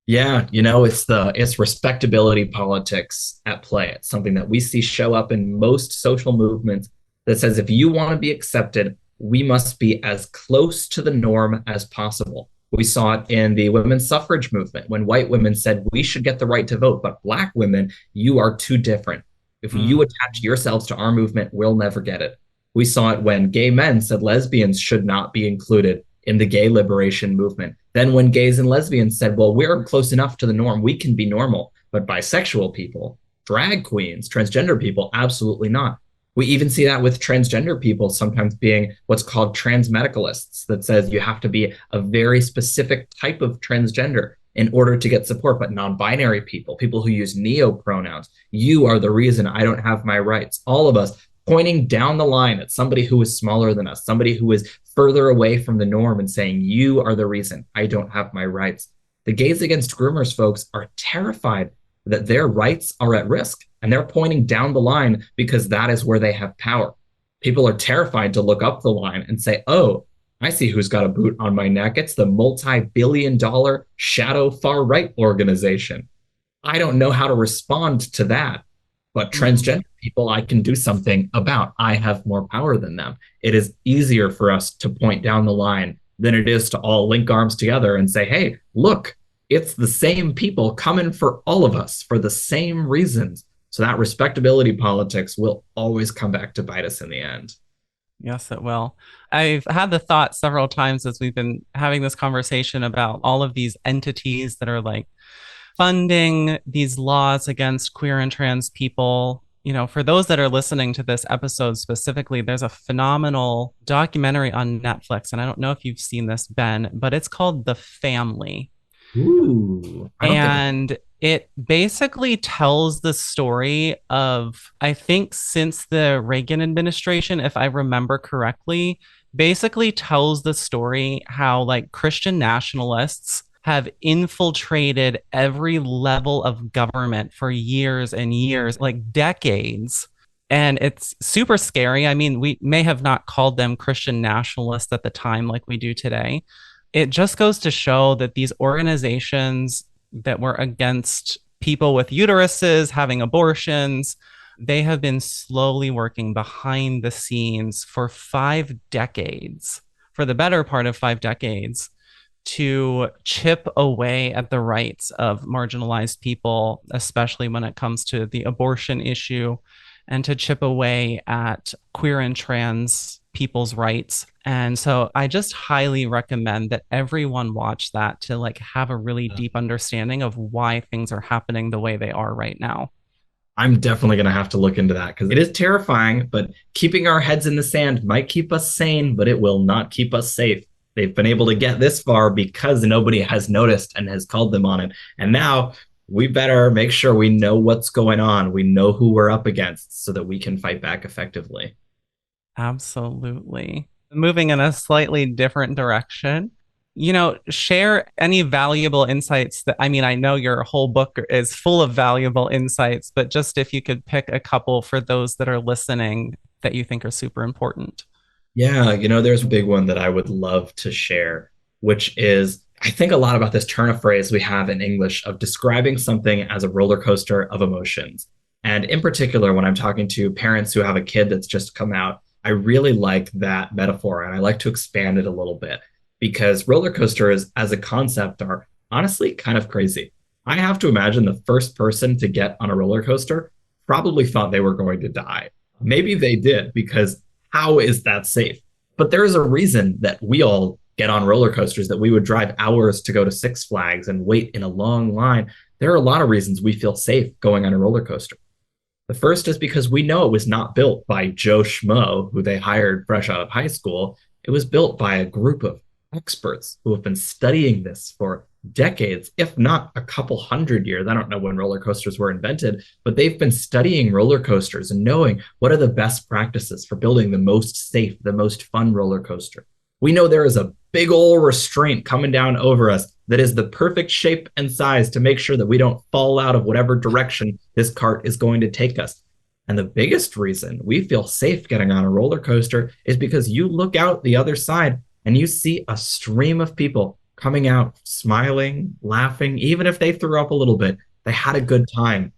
Yeah, it's respectability politics at play. It's something that we see show up in most social movements that says if you want to be accepted, we must be as close to the norm as possible. We saw it in the women's suffrage movement when white women said we should get the right to vote, but Black women, you are too different. If you attach yourselves to our movement, we'll never get it. We saw it when gay men said lesbians should not be included in the gay liberation movement. Then when gays and lesbians said, well, we're close enough to the norm, we can be normal. But bisexual people, drag queens, transgender people, absolutely not. We even see that with transgender people sometimes being what's called trans medicalists, that says you have to be a very specific type of transgender in order to get support. But non-binary people, people who use neo pronouns, you are the reason I don't have my rights. All of us pointing down the line at somebody who is smaller than us, somebody who is further away from the norm and saying, you are the reason I don't have my rights. The Gays Against Groomers folks are terrified that their rights are at risk, and they're pointing down the line because that is where they have power. People are terrified to look up the line and say, oh, I see who's got a boot on my neck. It's the multi-billion-dollar shadow far-right organization. I don't know how to respond to that. But transgender people, I can do something about. I have more power than them. It is easier for us to point down the line than it is to all link arms together and say, hey, look, it's the same people coming for all of us for the same reasons. So that respectability politics will always come back to bite us in the end. Yes, it will. I've had the thought several times as we've been having this conversation about all of these entities that are like funding these laws against queer and trans people. For those that are listening to this episode specifically, there's a phenomenal documentary on Netflix. And I don't know if you've seen this, Ben, but it's called The Family. Ooh. And it basically tells the story of, I think, since the Reagan administration, if I remember correctly, basically tells the story how like Christian nationalists have infiltrated every level of government for years and years, like decades. And it's super scary. I mean, we may have not called them Christian nationalists at the time like we do today. It just goes to show that these organizations that were against people with uteruses having abortions, they have been slowly working behind the scenes for 5 decades, for the better part of 5 decades, to chip away at the rights of marginalized people, especially when it comes to the abortion issue, and to chip away at queer and trans people's rights. And so I just highly recommend that everyone watch that to like have a really deep understanding of why things are happening the way they are right now. I'm definitely going to have to look into that because it is terrifying, but keeping our heads in the sand might keep us sane, but it will not keep us safe. They've been able to get this far because nobody has noticed and has called them on it. And now we better make sure we know what's going on. We know who we're up against so that we can fight back effectively. Absolutely. Moving in a slightly different direction, share any valuable insights that, I mean, I know your whole book is full of valuable insights, but just if you could pick a couple for those that are listening that you think are super important. Yeah, there's a big one that I would love to share, which is I think a lot about this turn of phrase we have in English of describing something as a roller coaster of emotions. And in particular, when I'm talking to parents who have a kid that's just come out, I really like that metaphor and I like to expand it a little bit because roller coasters as a concept are honestly kind of crazy. I have to imagine the first person to get on a roller coaster probably thought they were going to die. Maybe they did, because how is that safe? But there is a reason that we all get on roller coasters, that we would drive hours to go to Six Flags and wait in a long line. There are a lot of reasons we feel safe going on a roller coaster. The first is because we know it was not built by Joe Schmo, who they hired fresh out of high school. It was built by a group of experts who have been studying this for decades, if not a couple hundred years. I don't know when roller coasters were invented, but they've been studying roller coasters and knowing what are the best practices for building the most safe, the most fun roller coaster. We know there is a big old restraint coming down over us that is the perfect shape and size to make sure that we don't fall out of whatever direction this cart is going to take us. And the biggest reason we feel safe getting on a roller coaster is because you look out the other side and you see a stream of people coming out, smiling, laughing, even if they threw up a little bit, they had a good time.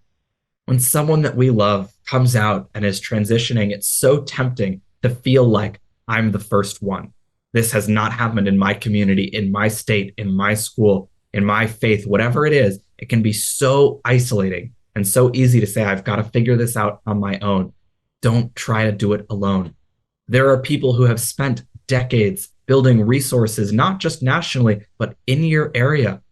When someone that we love comes out and is transitioning, it's so tempting to feel like I'm the first one. This has not happened in my community, in my state, in my school, in my faith, whatever it is. It can be so isolating and so easy to say, I've got to figure this out on my own. Don't try to do it alone. There are people who have spent decades building resources, not just nationally, but in your area.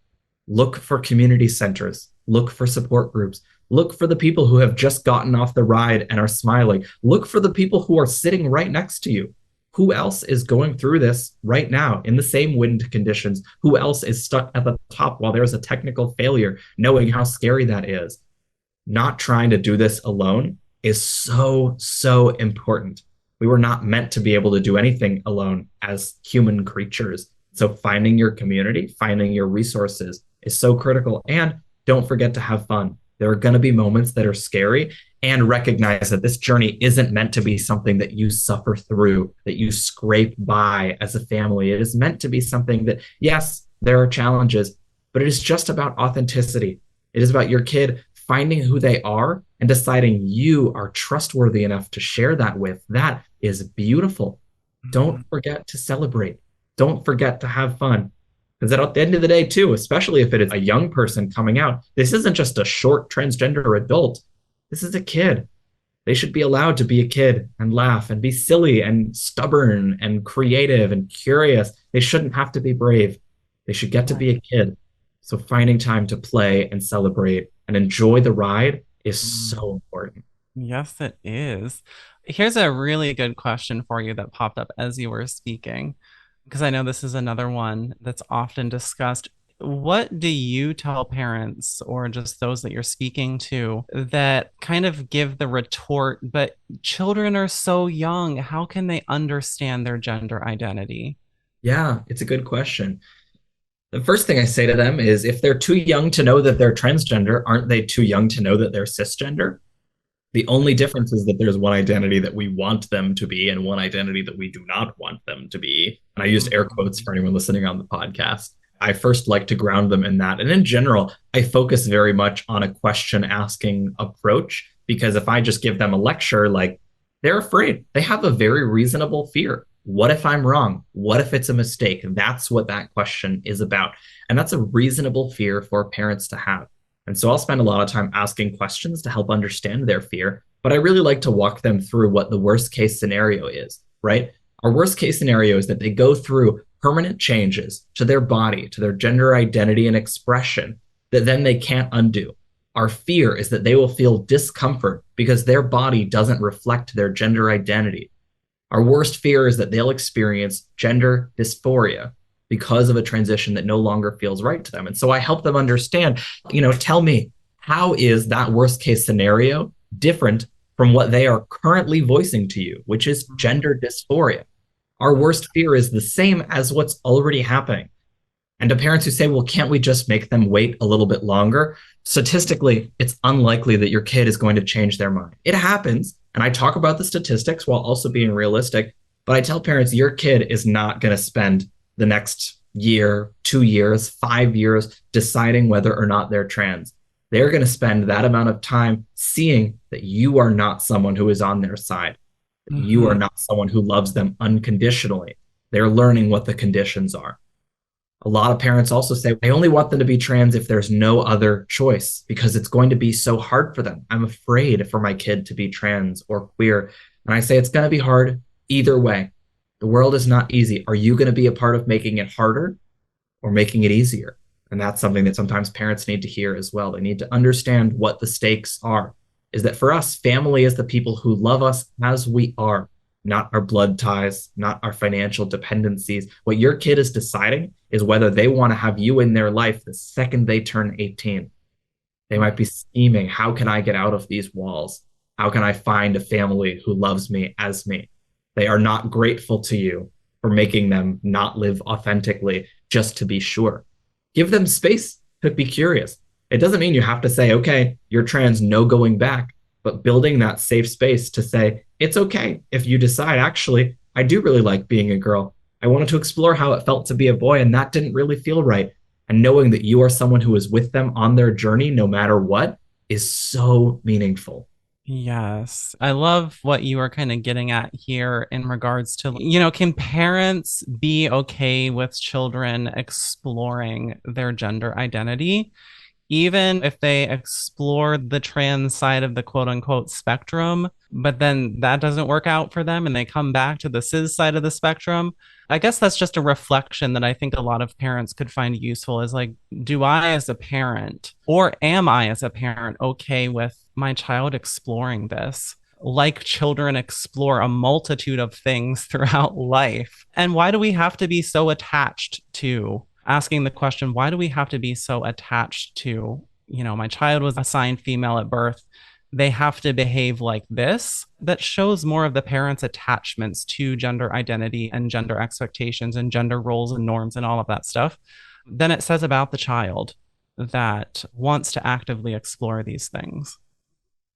Look for community centers, look for support groups, look for the people who have just gotten off the ride and are smiling. Look for the people who are sitting right next to you. Who else is going through this right now in the same wind conditions? Who else is stuck at the top while there's a technical failure, knowing how scary that is? Not trying to do this alone is so, so important. We were not meant to be able to do anything alone as human creatures. So finding your community, finding your resources is so critical. And don't forget to have fun. There are going to be moments that are scary, and recognize that this journey isn't meant to be something that you suffer through, that you scrape by as a family. It is meant to be something that, yes, there are challenges, but it is just about authenticity. It is about your kid finding who they are and deciding you are trustworthy enough to share that with. That is beautiful. Don't forget to celebrate. Don't forget to have fun. Because at the end of the day, too, especially if it is a young person coming out, this isn't just a short transgender adult. This is a kid. They should be allowed to be a kid and laugh and be silly and stubborn and creative and curious. They shouldn't have to be brave. They should get to be a kid. So finding time to play and celebrate and enjoy the ride is so important. Yes, it is. Here's a really good question for you that popped up as you were speaking, because I know this is another one that's often discussed. What do you tell parents or just those that you're speaking to that kind of give the retort, but children are so young, how can they understand their gender identity? Yeah, it's a good question. The first thing I say to them is, if they're too young to know that they're transgender, aren't they too young to know that they're cisgender? The only difference is that there's one identity that we want them to be and one identity that we do not want them to be. And I used air quotes for anyone listening on the podcast. I first like to ground them in that. And in general, I focus very much on a question asking approach, because if I just give them a lecture, like, they're afraid. They have a very reasonable fear. What if I'm wrong? What if it's a mistake? That's what that question is about. And that's a reasonable fear for parents to have. And so I'll spend a lot of time asking questions to help understand their fear, but I really like to walk them through what the worst case scenario is, right? Our worst case scenario is that they go through permanent changes to their body, to their gender identity and expression that then they can't undo. Our fear is that they will feel discomfort because their body doesn't reflect their gender identity. Our worst fear is that they'll experience gender dysphoria because of a transition that no longer feels right to them. And so I help them understand, tell me, how is that worst case scenario different from what they are currently voicing to you, which is gender dysphoria? Our worst fear is the same as what's already happening. And to parents who say, well, can't we just make them wait a little bit longer? Statistically, it's unlikely that your kid is going to change their mind. It happens. And I talk about the statistics while also being realistic. But I tell parents, your kid is not going to spend the next year, 2 years, 5 years deciding whether or not they're trans. They're going to spend that amount of time seeing that you are not someone who is on their side. Mm-hmm. You are not someone who loves them unconditionally. They're learning what the conditions are. A lot of parents also say, I only want them to be trans if there's no other choice because it's going to be so hard for them. I'm afraid for my kid to be trans or queer. And I say it's going to be hard either way. The world is not easy. Are you going to be a part of making it harder or making it easier? And that's something that sometimes parents need to hear as well. They need to understand what the stakes are. Is that for us, family is the people who love us as we are, not our blood ties, not our financial dependencies. What your kid is deciding is whether they want to have you in their life the second they turn 18. They might be scheming, how can I get out of these walls? How can I find a family who loves me as me? They are not grateful to you for making them not live authentically just to be sure. Give them space to be curious. It doesn't mean you have to say, okay, you're trans, no going back, but building that safe space to say, it's okay if you decide, actually, I do really like being a girl. I wanted to explore how it felt to be a boy, and that didn't really feel right. And knowing that you are someone who is with them on their journey, no matter what, is so meaningful. Yes. I love what you are kind of getting at here in regards to, can parents be okay with children exploring their gender identity? Even if they explore the trans side of the quote unquote spectrum, but then that doesn't work out for them and they come back to the cis side of the spectrum. I guess that's just a reflection that I think a lot of parents could find useful is like, do I as a parent or am I as a parent okay with my child exploring this? Like children explore a multitude of things throughout life. And why do we have to be so attached to asking the question, why do we have to be so attached to, my child was assigned female at birth. They have to behave like this. That shows more of the parents' attachments to gender identity and gender expectations and gender roles and norms and all of that stuff than it says about the child that wants to actively explore these things.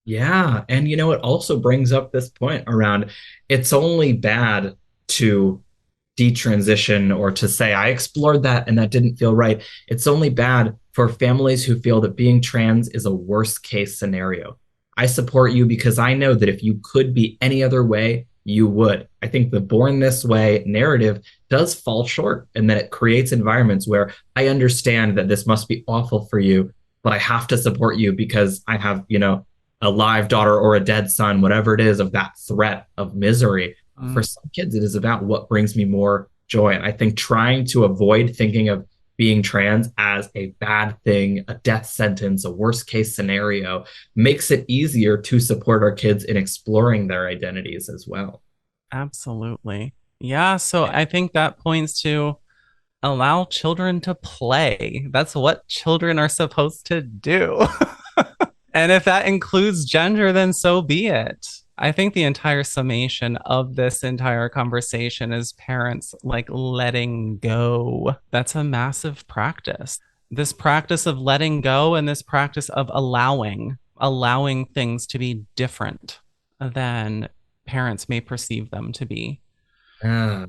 Yeah. And it also brings up this point around it's only bad to detransition or to say, I explored that and that didn't feel right. It's only bad for families who feel that being trans is a worst case scenario. I support you because I know that if you could be any other way, you would. I think the born this way narrative does fall short and that it creates environments where I understand that this must be awful for you, but I have to support you because I have, a live daughter or a dead son, whatever it is, of that threat of misery. For some kids, it is about what brings me more joy. And I think trying to avoid thinking of being trans as a bad thing, a death sentence, a worst case scenario, makes it easier to support our kids in exploring their identities as well. Absolutely. Yeah. So I think that points to allow children to play. That's what children are supposed to do. And if that includes gender, then so be it. I think the entire summation of this entire conversation is parents like letting go. That's a massive practice. This practice of letting go and this practice of allowing things to be different than parents may perceive them to be. Yeah.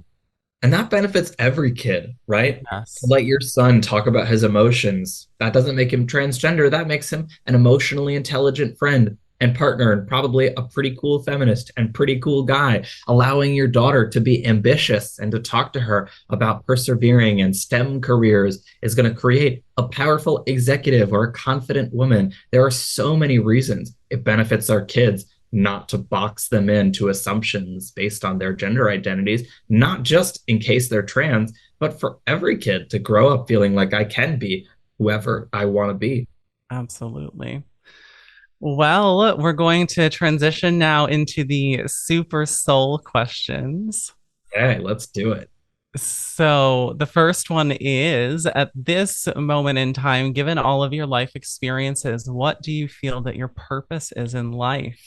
And that benefits every kid, right? To Yes. let your son talk about his emotions. That doesn't make him transgender. That makes him an emotionally intelligent friend and partner, and probably a pretty cool feminist and pretty cool guy. Allowing your daughter to be ambitious and to talk to her about persevering and STEM careers is going to create a powerful executive or a confident woman. There are so many reasons it benefits our kids not to box them into assumptions based on their gender identities, not just in case they're trans, but for every kid to grow up feeling like I can be whoever I want to be. Absolutely. Well, we're going to transition now into the super soul questions. Okay, let's do it. So, the first one is at this moment in time, given all of your life experiences, what do you feel that your purpose is in life?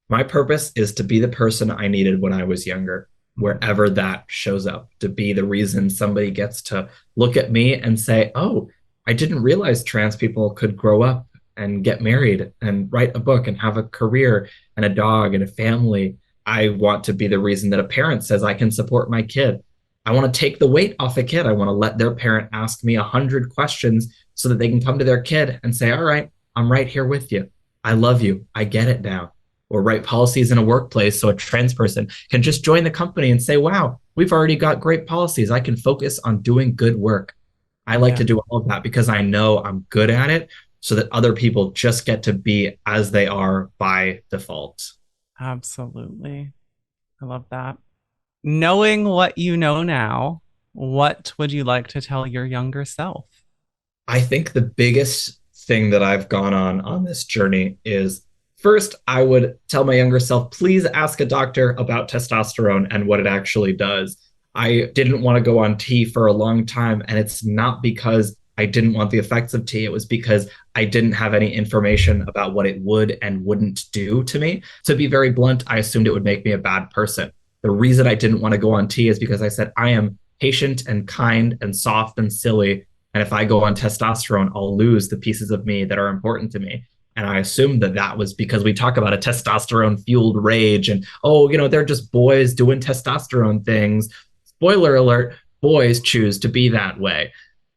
My purpose is to be the person I needed when I was younger, wherever that shows up, to be the reason somebody gets to look at me and say, oh, I didn't realize trans people could grow up and get married and write a book and have a career and a dog and a family. I want to be the reason that a parent says I can support my kid. I want to take the weight off a kid. I want to let their parent ask me 100 questions so that they can come to their kid and say, all right, I'm right here with you. I love you. I get it now. Or write policies in a workplace so a trans person can just join the company and say, wow, we've already got great policies. I can focus on doing good work. I like Yeah, to do all of that because I know I'm good at it so that other people just get to be as they are by default. absolutely. I love that. Knowing what you know now, what would you like to tell your younger self? I think the biggest thing that I've gone on this journey is first, I would tell my younger self, please ask a doctor about testosterone and what it actually does. I didn't want to go on T for a long time, and it's not because I didn't want the effects of T. It was because I didn't have any information about what it would and wouldn't do to me. To be very blunt, I assumed it would make me a bad person. The reason I didn't want to go on T is because I said, I am patient and kind and soft and silly, and if I go on testosterone, I'll lose the pieces of me that are important to me. And I assumed that that was because we talk about a testosterone fueled rage and, oh, they're just boys doing testosterone things. Spoiler alert, boys choose to be that way.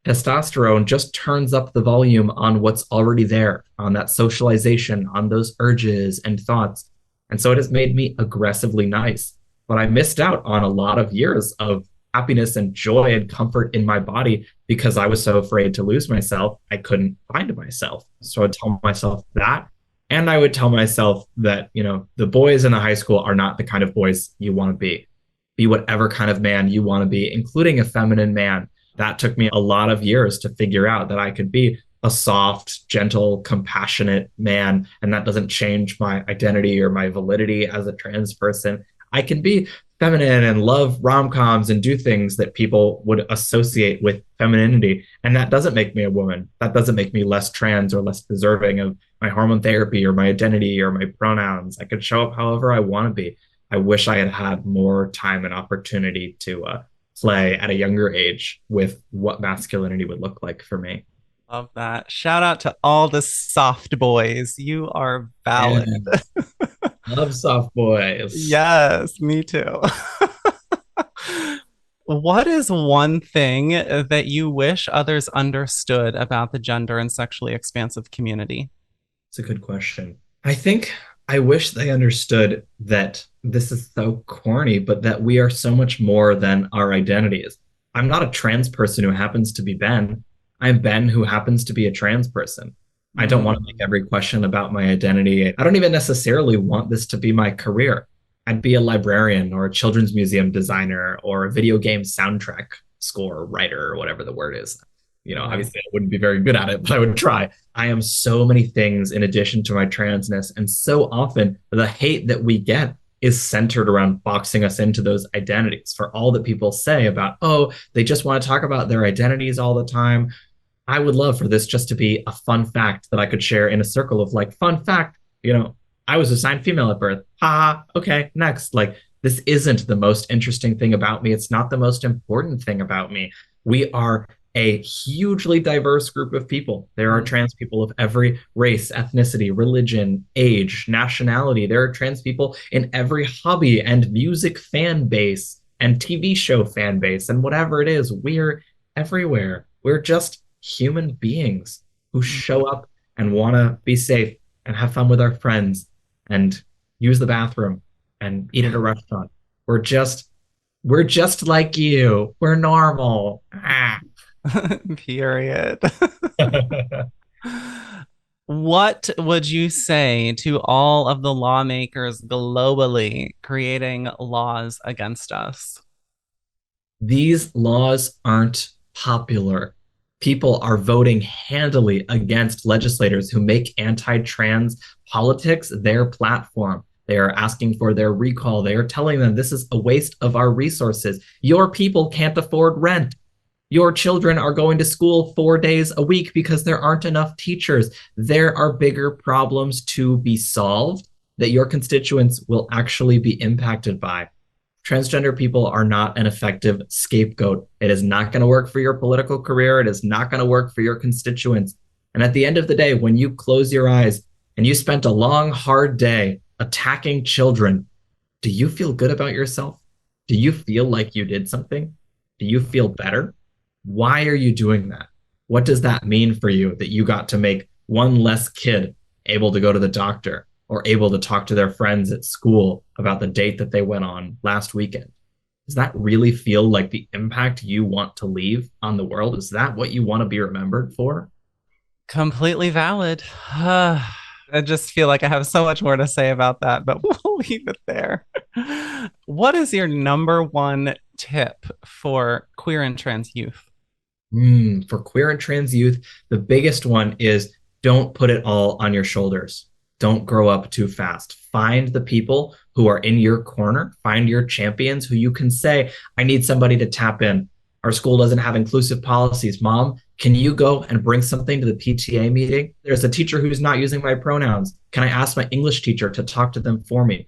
Testosterone just turns up the volume on what's already there, on that socialization, on those urges and thoughts. And so it has made me aggressively nice. But I missed out on a lot of years of happiness and joy and comfort in my body because I was so afraid to lose myself. I couldn't find myself. So I'd tell myself that. And I would tell myself that, the boys in the high school are not the kind of boys you want to be. Be whatever kind of man you want to be, including a feminine man. That took me a lot of years to figure out that I could be a soft, gentle, compassionate man. And that doesn't change my identity or my validity as a trans person. I can be feminine and love rom-coms and do things that people would associate with femininity. And that doesn't make me a woman. That doesn't make me less trans or less deserving of my hormone therapy or my identity or my pronouns. I can show up however I want to be. I wish I had had more time and opportunity to play at a younger age with what masculinity would look like for me. Love that. Shout out to all the soft boys. You are Yeah, valid. love soft boys. Yes, me too. What is one thing that you wish others understood about the gender and sexually expansive community? It's a good question. I think I wish they understood that this is so corny, but that we are so much more than our identities. I'm not a trans person who happens to be Ben. I'm Ben who happens to be a trans person. I don't want to make every question about my identity. I don't even necessarily want this to be my career. I'd be a librarian or a children's museum designer or a video game soundtrack score writer or whatever the word is. Right. Obviously I wouldn't be very good at it, but I would try. I am so many things in addition to my transness. And so often the hate that we get is centered around boxing us into those identities. For all that people say about, oh, they just want to talk about their identities all the time. I would love for this just to be a fun fact that I could share in a circle of like, fun fact, I was assigned female at birth. Ha, okay, next. Like, this isn't the most interesting thing about me. It's not the most important thing about me. We are a hugely diverse group of people. There are trans people of every race, ethnicity, religion, age, nationality. There are trans people in every hobby and music fan base and TV show fan base and whatever it is. We're everywhere. We're just human beings who show up and want to be safe and have fun with our friends and use the bathroom and eat at a restaurant. We're just like you. We're normal. Ah. Period. What would you say to all of the lawmakers globally creating laws against us? These laws aren't popular. People are voting handily against legislators who make anti-trans politics their platform. They are asking for their recall. They are telling them this is a waste of our resources. Your people can't afford rent. Your children are going to school 4 days a week because there aren't enough teachers. There are bigger problems to be solved that your constituents will actually be impacted by. Transgender people are not an effective scapegoat. It is not going to work for your political career. It is not going to work for your constituents. And at the end of the day, when you close your eyes and you spent a long, hard day attacking children, do you feel good about yourself? Do you feel like you did something? Do you feel better? Why are you doing that? What does that mean for you that you got to make one less kid able to go to the doctor or able to talk to their friends at school about the date that they went on last weekend? Does that really feel like the impact you want to leave on the world? Is that what you want to be remembered for? Completely valid. I just feel like I have so much more to say about that, but we'll leave it there. What is your number one tip for queer and trans youth? For queer and trans youth, the biggest one is don't put it all on your shoulders. Don't grow up too fast. Find the people who are in your corner. Find your champions who you can say, I need somebody to tap in. Our school doesn't have inclusive policies. Mom, can you go and bring something to the PTA meeting? There's a teacher who's not using my pronouns. Can I ask my English teacher to talk to them for me?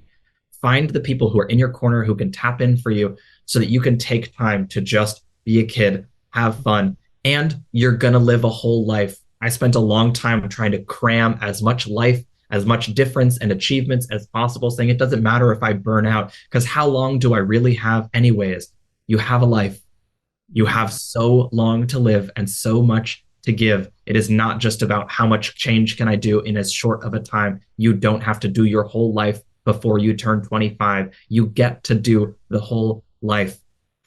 Find the people who are in your corner who can tap in for you so that you can take time to just be a kid, have fun, and you're going to live a whole life. I spent a long time trying to cram as much life, as much difference and achievements as possible, saying it doesn't matter if I burn out, because how long do I really have anyways? You have a life. You have so long to live and so much to give. It is not just about how much change can I do in as short of a time. You don't have to do your whole life before you turn 25. You get to do the whole life.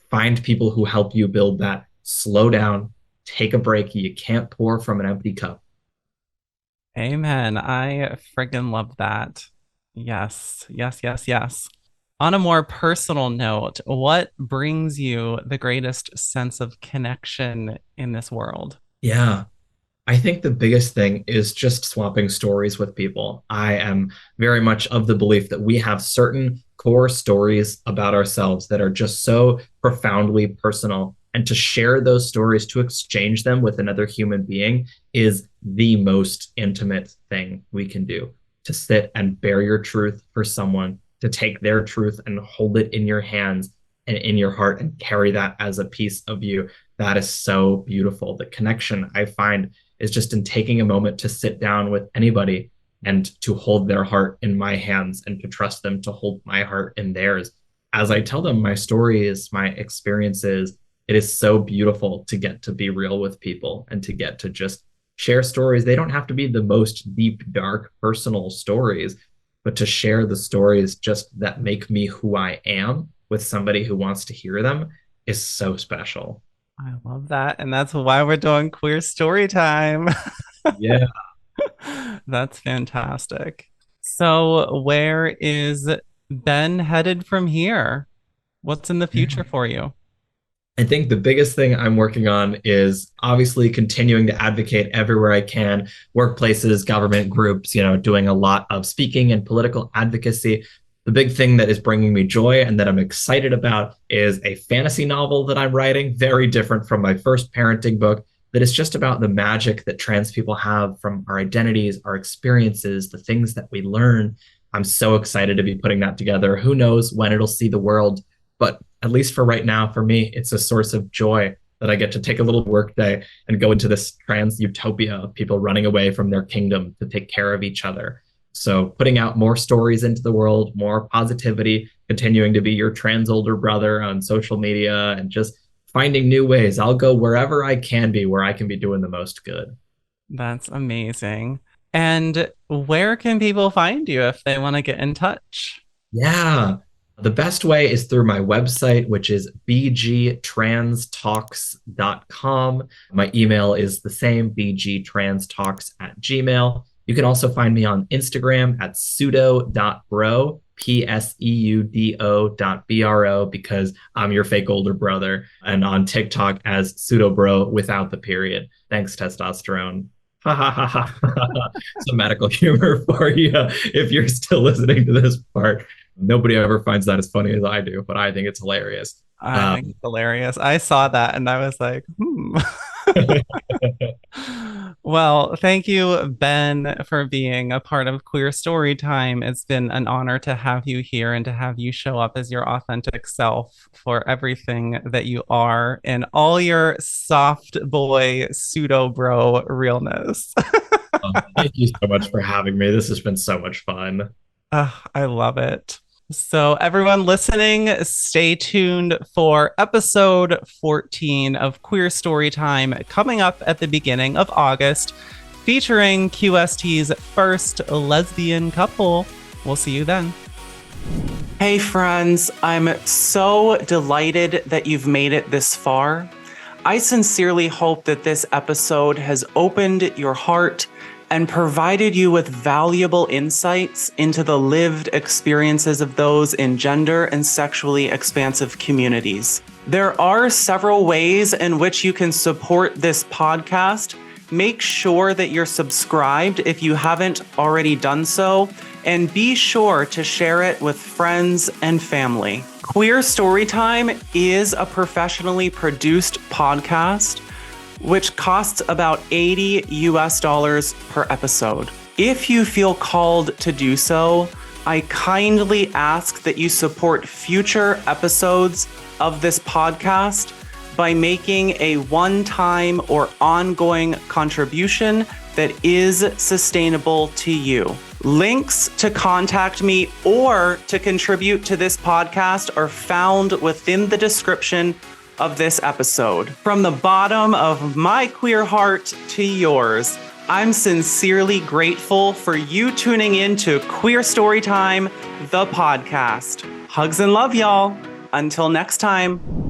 Find people who help you build that. Slow down, take a break. You can't pour from an empty cup. Amen. I friggin' love that. Yes, yes, yes, yes. On a more personal note, what brings you the greatest sense of connection in this world? Yeah, I think the biggest thing is just swapping stories with people. I am very much of the belief that we have certain core stories about ourselves that are just so profoundly personal. And to share those stories, to exchange them with another human being, is the most intimate thing we can do. To sit and bear your truth for someone, to take their truth and hold it in your hands and in your heart and carry that as a piece of you. That is so beautiful. The connection I find is just in taking a moment to sit down with anybody and to hold their heart in my hands and to trust them to hold my heart in theirs. As I tell them my stories, my experiences, it is so beautiful to get to be real with people and to get to just share stories. They don't have to be the most deep, dark, personal stories, but to share the stories just that make me who I am with somebody who wants to hear them is so special. I love that. And that's why we're doing queer story time. Yeah. That's fantastic. So, where is Ben headed from here? What's in the future for you? I think the biggest thing I'm working on is obviously continuing to advocate everywhere I can, workplaces, government groups, doing a lot of speaking and political advocacy. The big thing that is bringing me joy and that I'm excited about is a fantasy novel that I'm writing, very different from my first parenting book, that is just about the magic that trans people have from our identities, our experiences, the things that we learn. I'm so excited to be putting that together. Who knows when it'll see the world? But at least for right now, for me, it's a source of joy that I get to take a little work day and go into this trans utopia of people running away from their kingdom to take care of each other. So putting out more stories into the world, more positivity, continuing to be your trans older brother on social media and just finding new ways. I'll go wherever I can be, where I can be doing the most good. That's amazing. And where can people find you if they want to get in touch? Yeah. The best way is through my website, which is bgtranstalks.com. My email is the same, bgtranstalks@gmail. You can also find me on Instagram at pseudo.bro, pseudo.bro, because I'm your fake older brother, and on TikTok as pseudo-bro without the period. Thanks, testosterone. Ha ha ha ha. Some medical humor for you if you're still listening to this part. Nobody ever finds that as funny as I do, but I think it's hilarious. I think it's hilarious. I saw that and I was like, Well, thank you, Ben, for being a part of Queer Story Time. It's been an honor to have you here and to have you show up as your authentic self for everything that you are in all your soft boy pseudo bro realness. Thank you so much for having me. This has been so much fun. I love it. So, everyone listening, stay tuned for episode 14 of Queer Storytime coming up at the beginning of August, featuring QST's first lesbian couple. We'll see you then. Hey friends, I'm so delighted that you've made it this far. I sincerely hope that this episode has opened your heart and provided you with valuable insights into the lived experiences of those in gender and sexually expansive communities. There are several ways in which you can support this podcast. Make sure that you're subscribed if you haven't already done so, and be sure to share it with friends and family. Queer Storytime is a professionally produced podcast, which costs about $80 per episode. If you feel called to do so, I kindly ask that you support future episodes of this podcast by making a one-time or ongoing contribution that is sustainable to you. Links to contact me or to contribute to this podcast are found within the description of this episode. From the bottom of my queer heart to yours, I'm sincerely grateful for you tuning in to Queer Storytime, the podcast. Hugs and love, y'all. Until next time.